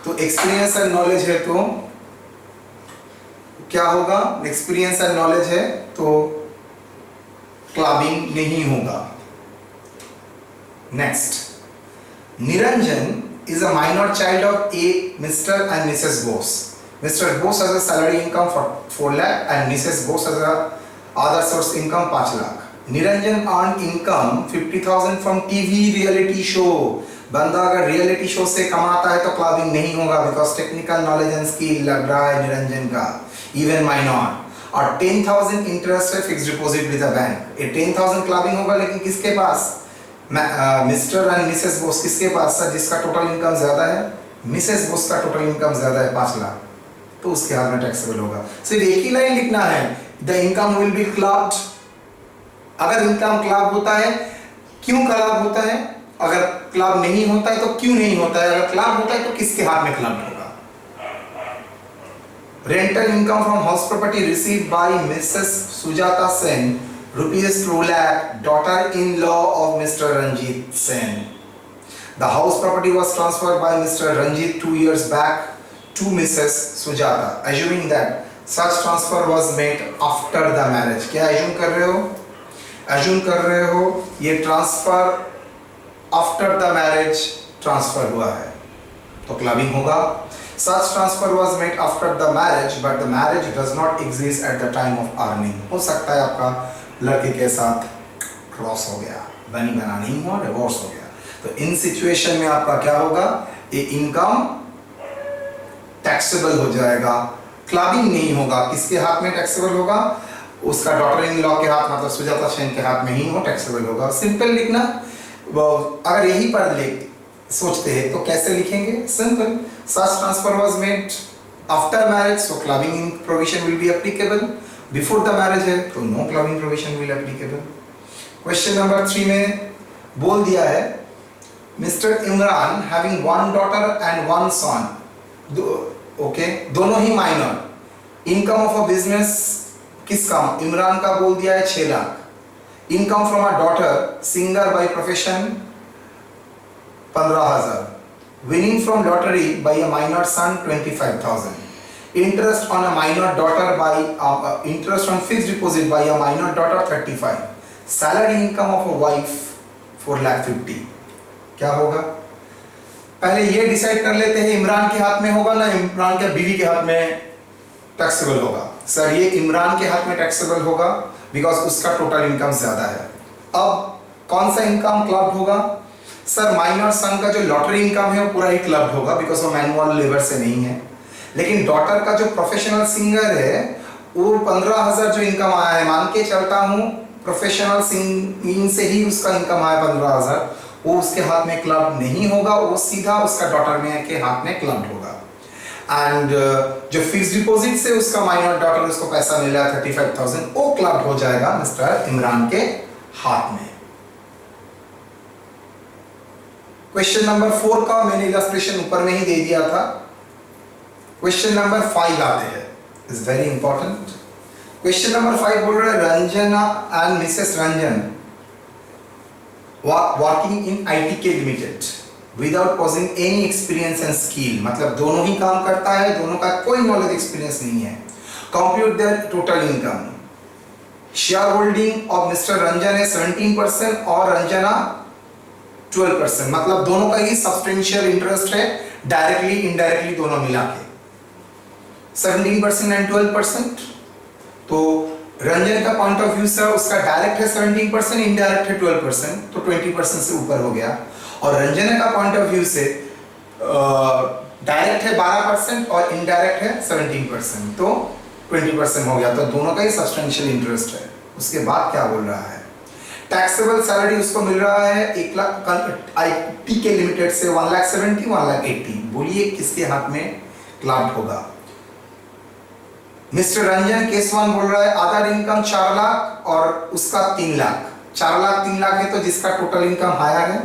तो एक्सपीरियंस एंड नॉलेज है तो क्या होगा? एक्सपीरियंस एंड नॉलेज है तो क्लबिंग नहीं होगा। Next, Niranjan is a minor child of A mister and Mrs Bose. Mister Bose has a salary income 4 lakh and Mrs Bose has a other source income 5 lakh. Niranjan earn income 50,000 from TV reality show. बंदा अगर reality show से कमाता है तो clubbing नहीं होगा, because technical knowledge and skill लग रहा है निरंजन का, इवन माइनर। और 10,000 इंटरेस्ट है fixed deposit with a bank, ये 10,000 क्लबिंग होगा, लेकिन किसके पास? मिस्टर एंड मिसेस बोस किसके पास? सर जिसका टोटल इनकम ज्यादा है, मिसेस बोस का टोटल इनकम ज्यादा है 5 लाख, तो उसके हाथ में टैक्सेबल होगा। सिर्फ एक ही लाइन लिखना है, the income will be clubbed. अगर इनकम क्लब होता है, क्यों क्लब होता है? अगर क्लब नहीं होता है तो क्यों नहीं होता है? अगर क्लब होता है तो किसके हाथ में क्लब होगा? Rental income from house property received by Mrs Sujata Sen ₹2 lakh, daughter-in-law of Mr. Ranjit Sen. The house property was transferred by Mr. Ranjit 2 years back to Mrs. Sujata, assuming that such transfer was made after the marriage। क्या assume कर रहे हो? assume कर रहे हो ये transfer after the marriage transfer हुआ है, तो क्लबिंग होगा। Such transfer was made after the marriage, but the marriage does not exist at the time of earning। हो सकता है आपका लड़के के साथ क्रॉस हो गया, बनी बना नहीं हुआ, डिवोर्स हो गया। तो इन सिचुएशन में आपका क्या होगा, ये इनकम टैक्सेबल हो जाएगा, क्लबिंग नहीं होगा। किसके हाथ में टैक्सेबल होगा, उसका डॉटर इन लॉ के हाथ, मतलब सुजाता सेन के हाथ में ही वो टैक्सेबल होगा। सिंपल लिखना, अगर यही पर सोचते हैं तो कैसे लिखेंगे, simple, such transfer was made after marriage, so clubbing provision will be applicable. Before the marriage है तो no clubbing provision will applicable. Question number 3 में बोल दिया है, mister Imran having one daughter and one son, okay, दोनों ही minor. Income of a business किसका, इमरान का बोल दिया है 6 lakh. Income from a daughter singer by profession 15,000। Winning from lottery bye a minor son 25,000। Interest on a minor daughter by interest on fixed deposit by a minor daughter 35। Salary income of a wife 4,50,000। क्या होगा, पहले ये decide कर लेते हैं इमरान के हाथ में होगा ना इमरान के बीवी के हाथ में टैक्सेबल होगा। सर ये इमरान के हाथ में टैक्सेबल होगा बिकॉज उसका टोटल इनकम ज्यादा है। अब कौन सा इनकम क्लब होगा, सर माइनर सन का जो लॉटरी इनकम है वो पूरा ही क्लब होगा बिकॉज वो मैनुअल लेबर से नहीं है। लेकिन डॉटर का जो प्रोफेशनल सिंगर है वो 15,000 जो इनकम आया है, मान के चलता हूँ प्रोफेशनल सिंगिंग से ही उसका इनकम आया 15,000, वो उसके हाथ में क्लब नहीं होगा, वो सीधा उसका डॉटर में के हाथ में क्लब होगा। एंड जो फिक्स्ड डिपॉजिट से उसका माइनर डॉटर उसको पैसा मिला 35,000, वो क्लब हो जाएगा मिस्टर इमरान के हाथ में। क्वेश्चन नंबर 4 का मैंने इलस्ट्रेशन ऊपर में ही दे दिया था। क्वेश्चन नंबर 5 आते हैं, is very important. Question number 5 बोल रहा है, Ranjana and Mrs Ranjan working in ITK limited without pausing any experience and skill, मतलब दोनों ही काम करता है, दोनों का कोई नॉलेज एक्सपीरियंस नहीं है। Compute their total income. Share holding of Mr Ranjan है 17% और रंजना 12%, मतलब दोनों का ही सब्सटेंशियल इंटरेस्ट है, डायरेक्टली इनडायरेक्टली दोनों मिला के 17% एंड 12%। तो रंजन का पॉइंट ऑफ व्यू से उसका डायरेक्ट है 17%, इनडायरेक्ट है 12%, तो 20% से ऊपर हो गया। और रंजना का पॉइंट ऑफ व्यू से डायरेक्ट है 12% और इनडायरेक्ट है 17%, तो 20% हो गया। तो दोनों का ही सब्सटेंशियल इंटरेस्ट है। उसके बाद क्या बोल रहा है, टैक्सेबल सैलरी उसको मिल रहा है 1 लाख ITK लिमिटेड से 1,70,000 1,80,000। बोलिए किसके हाथ में क्लब होगा। मिस्टर रंजन केस 1 बोल रहा है अदर इनकम 4 लाख और उसका 3 लाख। 4 लाख 3 लाख है तो जिसका टोटल इनकम हायर है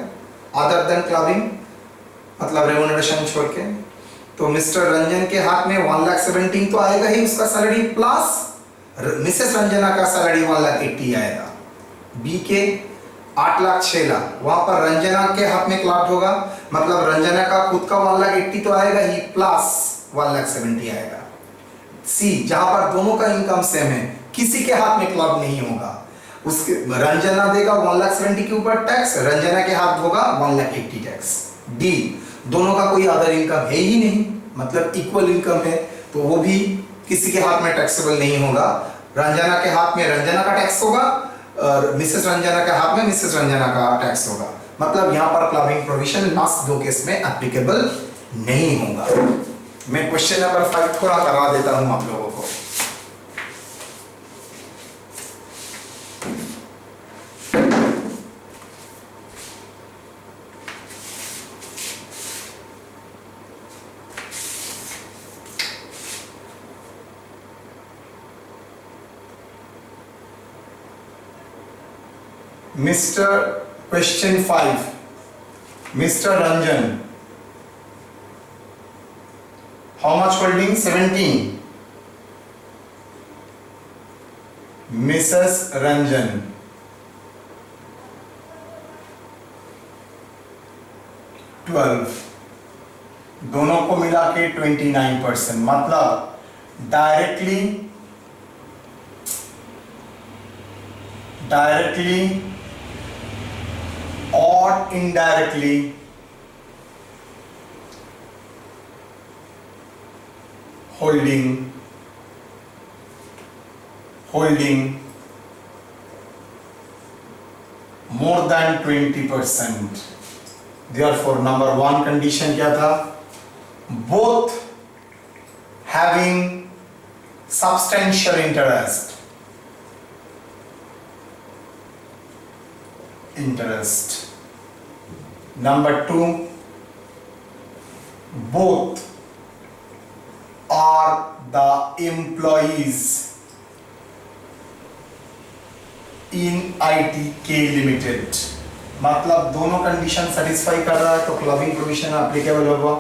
अदर देन क्लबिंग, मतलब रेम्युनरेशन छोड़ के, तो मिस्टर रंजन के हाथ में 1,70,000 तो आएगा ही उसका सैलरी, प्लस मिसेस रंजना का सैलरी 1,80,000 आएगा। बी के 8 लाख 6 लाख, वहां पर रंजना के हाथ में क्लब होगा, मतलब रंजना का खुद का 1,80,000 तो आएगा ही, प्लस 1,70,000 आएगा। सी जहां पर दोनों का इनकम सेम है, किसी के हाथ में क्लब नहीं होगा, उसके रंजना देगा 1,70,000 के ऊपर टैक्स, रंजना के हाथ होगा 1,80,000 टैक्स। डी दोनों का कोई अदर इनकम है ही नहीं, मतलब इक्वल इनकम है, तो वो भी किसी के हाथ में टैक्सेबल नहीं होगा। रंजना के हाथ में रंजना का टैक्स होगा और मिसेस रंजना के हाथ में मिसेस रंजना का टैक्स होगा, मतलब यहाँ पर क्लबिंग प्रोविजन लास्ट 2 केस में एप्लीकेबल नहीं होगा। मैं क्वेश्चन नंबर 5 थोड़ा करवा देता हूं आप लोगों को। Mister question 5, mister Ranjan how much holding 17, Mrs. Ranjan 12, दोनों को मिला के 29%, मतलब डायरेक्टली और indirectly holding more than 20%. Therefore number one condition क्या था? Both having substantial interest. Number two, both are the employees in ITK Limited. मतलब दोनों कंडीशन सेटिस्फाई कर रहा है तो क्लबिंग प्रोविजन एप्लीकेबल होगा.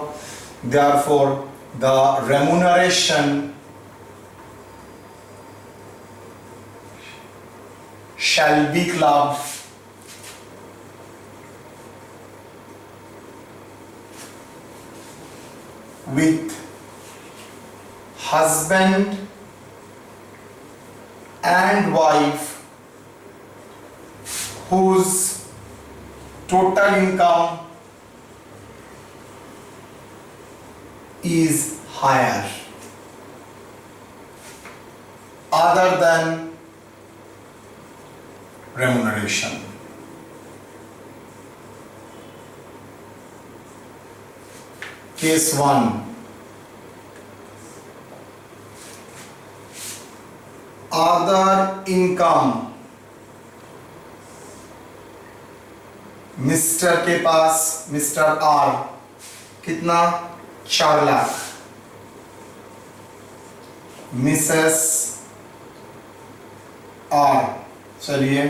Therefore the remuneration shall be clubbed with husband and wife whose total income is higher other than remuneration. Case 1. Other income. Mr के पास Mr R कितना 4 लाख. मिसेस आर, चलिए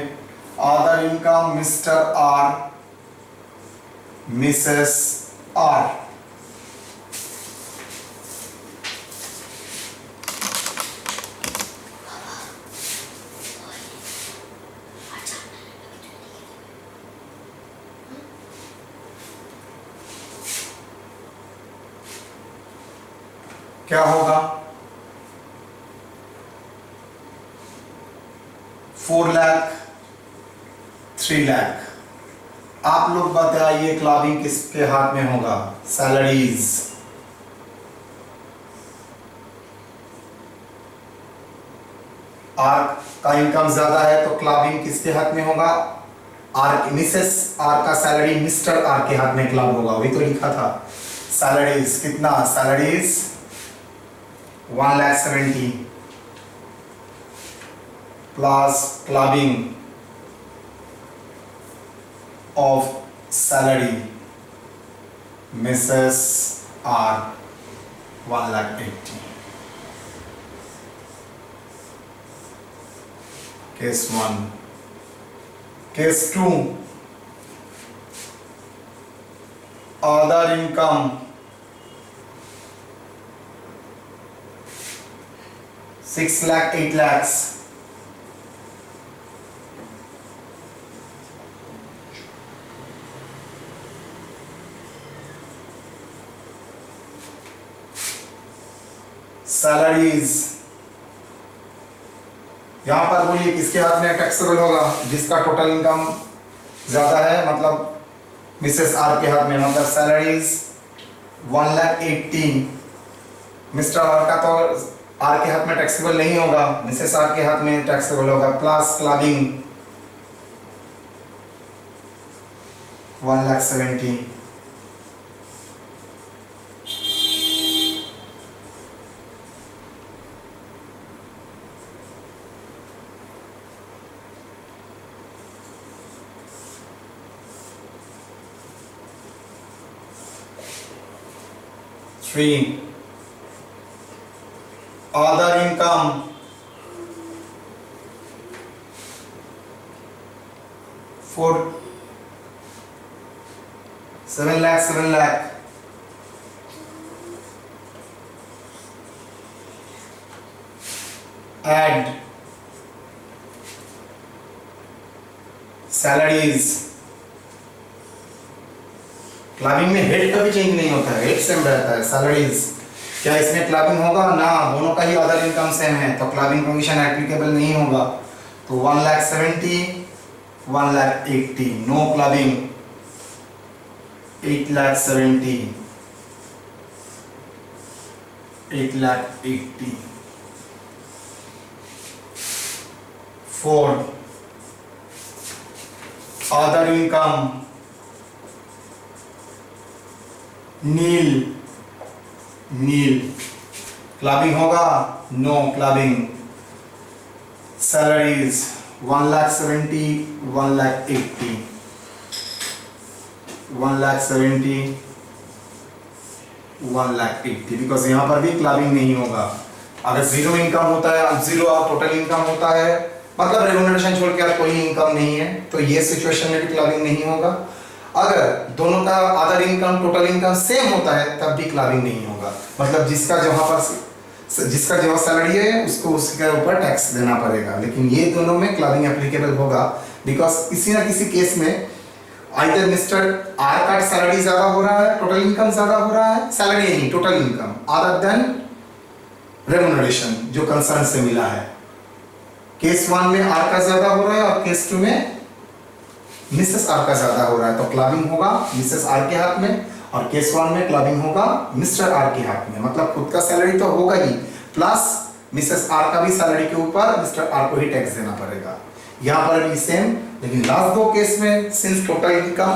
other income Mr R, Mrs R. क्या होगा? 4 लाख, 3 लाख. आप लोग बताइए क्लबिंग किसके हाथ में होगा? सैलरीज. आर का इनकम ज्यादा है तो क्लबिंग किसके हाथ में होगा? आर, मिसेस आर का सैलरी मिस्टर आर के हाथ में क्लब होगा. वही तो लिखा था. सैलरीज कितना? Salaries 1,70,000 plus clubbing of salary Mrs. R 1,80,000. Case 1. Case 2. Other income 6 lakh, 8 lakhs. Salaries. यहां पर बोलिए किसके हाथ में टैक्सेबल होगा? जिसका टोटल इनकम ज्यादा है, मतलब मिसेस आर के हाथ में. मतलब सैलरीज 1,80,000. मिस्टर आर का तो आर के हाथ में टैक्सेबल नहीं होगा, मिसेस आर के हाथ में टैक्सेबल होगा. Plus clubbing 1,70,000. Three. Other income 7 lakh, 7 lakh. Add salaries. Clubbing में हेड कभी चेंज नहीं होता है, हेड सेम रहता है. सैलरीज क्या इसमें क्लबिंग होगा? ना, दोनों का ही अदर इनकम सेम है तो क्लबिंग प्रोविजन एप्लीकेबल नहीं होगा. तो 1,70,000, 1,80,000. No clubbing. 8,70,000, 8,80,000. 4. Other income nil, nil. Clubbing होगा, नो क्लबिंग। सैलरीज 1,70,000, 1,80,000, 1,70,000, 1,80,000, बिकॉज यहां पर भी क्लबिंग नहीं होगा। अगर जीरो इनकम होता है, जीरो टोटल इनकम होता है, मतलब रेम्युनरेशन छोड़ के कोई इनकम नहीं है, तो ये सिचुएशन में भी क्लबिंग नहीं होगा। अगर दोनों का other income total income same होता है तब भी क्लबिंग नहीं होगा, मतलब जिसका जो सैलरी है उसको उसके ऊपर टैक्स देना पड़ेगा। लेकिन ये दोनों में क्लबिंग एप्लीकेबल होगा, बिकॉज किसी ना किसी केस में आइदर मिस्टर आर का सैलरी ज्यादा हो रहा है, टोटल इनकम ज्यादा हो रहा है, सैलरी नहीं total income, other than remuneration जो कंसर्न से मिला है। केस 1 में आर का ज्यादा हो रहा है और केस 2 में मिसेस आर का ज्यादा हो रहा है, तो क्लबिंग होगा मिसेस आर के हाथ में, और केस 1 में क्लबिंग होगा मिस्टर आर के हाथ में। मतलब खुद का सैलरी तो होगा ही, प्लस मिसेस आर का भी सैलरी के ऊपर मिस्टर आर को ही टैक्स देना पड़ेगा। यहाँ पर भी सेम, लेकिन लास्ट दो केस में सिंस टोटल इनकम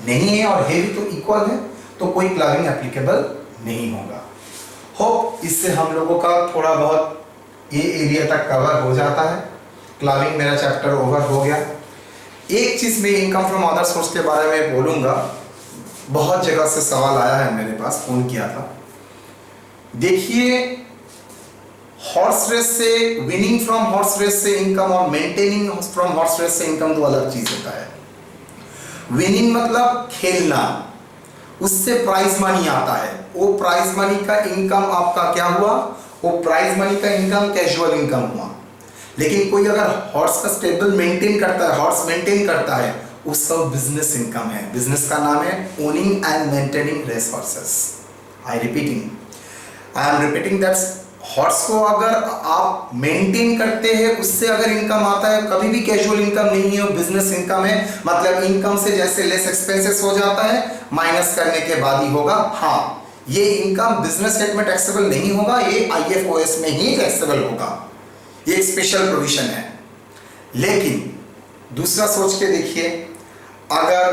नहीं है और है भी तो इक्वल है, तो कोई क्लबिंग एप्लीकेबल नहीं होगा। होप इससे हम लोगों का थोड़ा बहुत ये एरिया तक कवर हो जाता है। क्लबिंग मेरा चैप्टर ओवर हो गया। एक चीज में इनकम फ्रॉम अदर सोर्स के बारे में बोलूंगा, बहुत जगह से सवाल आया है मेरे पास, फोन किया था। देखिए, हॉर्स रेस से विनिंग फ्रॉम हॉर्स रेस से इनकम और मेंटेनिंग फ्रॉम हॉर्स रेस से इनकम दो अलग चीज होता है। विनिंग मतलब खेलना, उससे प्राइज मनी आता है, वो प्राइज मनी का इनकम आपका क्या हुआ, वो प्राइज मनी का इनकम कैजुअल इनकम हुआ। लेकिन कोई अगर हॉर्स का स्टेबल मेंटेन करता है, हॉर्स मेंटेन करता है, उसका बिजनेस इनकम है। बिजनेस का नाम है owning and maintaining race horses. I am repeating that's, horse को अगर आप मेंटेन करते हैं, उससे अगर इनकम आता है, कभी भी कैजुअल इनकम नहीं है, वो बिजनेस इनकम है। मतलब इनकम से जैसे लेस एक्सपेंसेस हो जाता है, माइनस करने के बाद ही होगा। हाँ, ये इनकम बिजनेस सेट में टैक्सेबल नहीं होगा, ये IFOS में ही टैक्सेबल होगा, ये एक स्पेशल प्रोविजन है। लेकिन दूसरा सोच के देखिए, अगर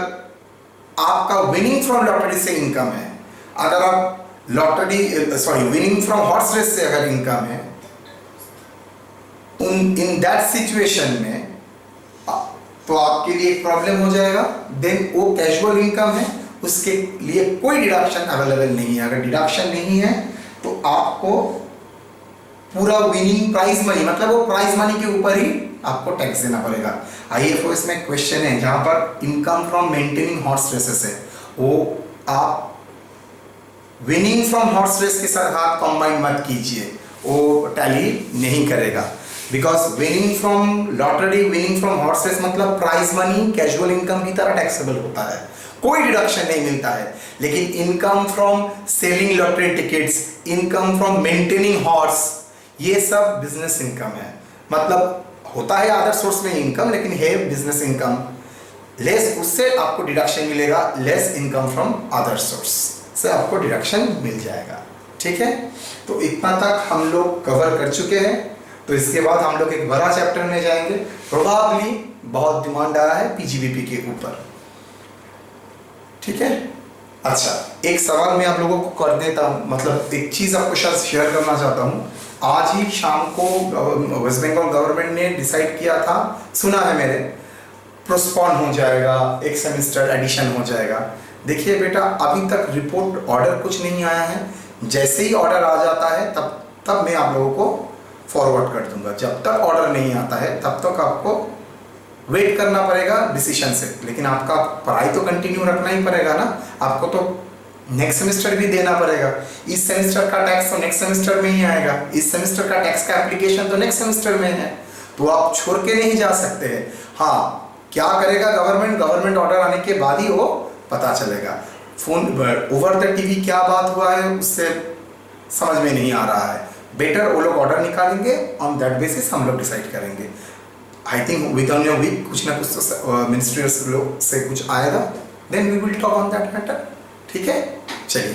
आपका विनिंग फ्रॉम लॉटरी से इनकम है, अगर आप विनिंग फ्रॉम हॉर्स रेस से अगर इनकम है, इन दैट सिचुएशन में तो आपके लिए एक प्रॉब्लम हो जाएगा। देन वो कैजुअल इनकम है, उसके लिए कोई डिडक्शन अवेलेबल नहीं है। अगर डिडक्शन नहीं है तो आपको पूरा विनिंग प्राइज मनी, मतलब वो प्राइज मनी के ऊपर ही आपको टैक्स देना पड़ेगा। IFOS में क्वेश्चन है जहां पर income from maintaining horse races है, वो आप विनिंग फ्रॉम हॉर्स रेस के साथ आप कंबाइन मत कीजिए, वो टैली नहीं करेगा। Because winning from lottery, winning from horse race मतलब प्राइज मनी कैजुअल इनकम की तरह टैक्सेबल होता है, कोई डिडक्शन नहीं मिलता है। लेकिन income from selling lottery tickets, income from maintaining horse, ये सब बिजनेस इनकम है। मतलब होता है अदर सोर्स में इनकम, लेकिन है बिजनेस इनकम लेस, उससे आपको डिडक्शन मिलेगा। Less income from other source से आपको डिडक्शन मिल जाएगा। ठीक है, तो इतना तक हम लोग कवर कर चुके हैं। तो इसके बाद हम लोग एक बड़ा चैप्टर में जाएंगे, प्रोबेबली बहुत डिमांड आया है PGBP के ऊपर। ठीक है, अच्छा, एक सवाल मैं आप लोगों को कर देता हूँ, मतलब एक चीज आपको शायद शेयर करना चाहता हूँ। आज ही शाम को वेस्ट बंगाल गवर्नमेंट ने डिसाइड किया था, सुना है मैंने, प्रोस्पोन हो जाएगा, एक सेमेस्टर एडिशन हो जाएगा। देखिए बेटा, अभी तक रिपोर्ट ऑर्डर कुछ नहीं आया है। जैसे ही ऑर्डर आ जाता है तब मैं आप लोगों को फॉरवर्ड कर दूंगा। जब तक ऑर्डर नहीं आता है तब तक आपको वेट करना पड़ेगा डिसीजन से। लेकिन आपका पढ़ाई तो कंटिन्यू रखना ही पड़ेगा ना, आपको तो नेक्स्ट सेमेस्टर भी देना पड़ेगा। इस सेमेस्टर का टैक्स तो नेक्स्ट सेमेस्टर में ही आएगा, इस सेमेस्टर का टैक्स का एप्लीकेशन तो नेक्स्ट सेमेस्टर में है, तो आप छोड़ के नहीं जा सकते हैं। हाँ, क्या करेगा गवर्नमेंट ऑर्डर आने के बाद ही वो पता चलेगा। फोन ओवर द टीवी क्या बात हुआ है उससे समझ में नहीं आ रहा है। बेटर वो लोग ऑर्डर निकालेंगे, ऑन दैट बेसिस हम लोग डिसाइड करेंगे। I think within a week कुछ ना कुछ मिनिस्ट्री से कुछ आएगा, then we will talk on that matter. ठीक है, चलिए।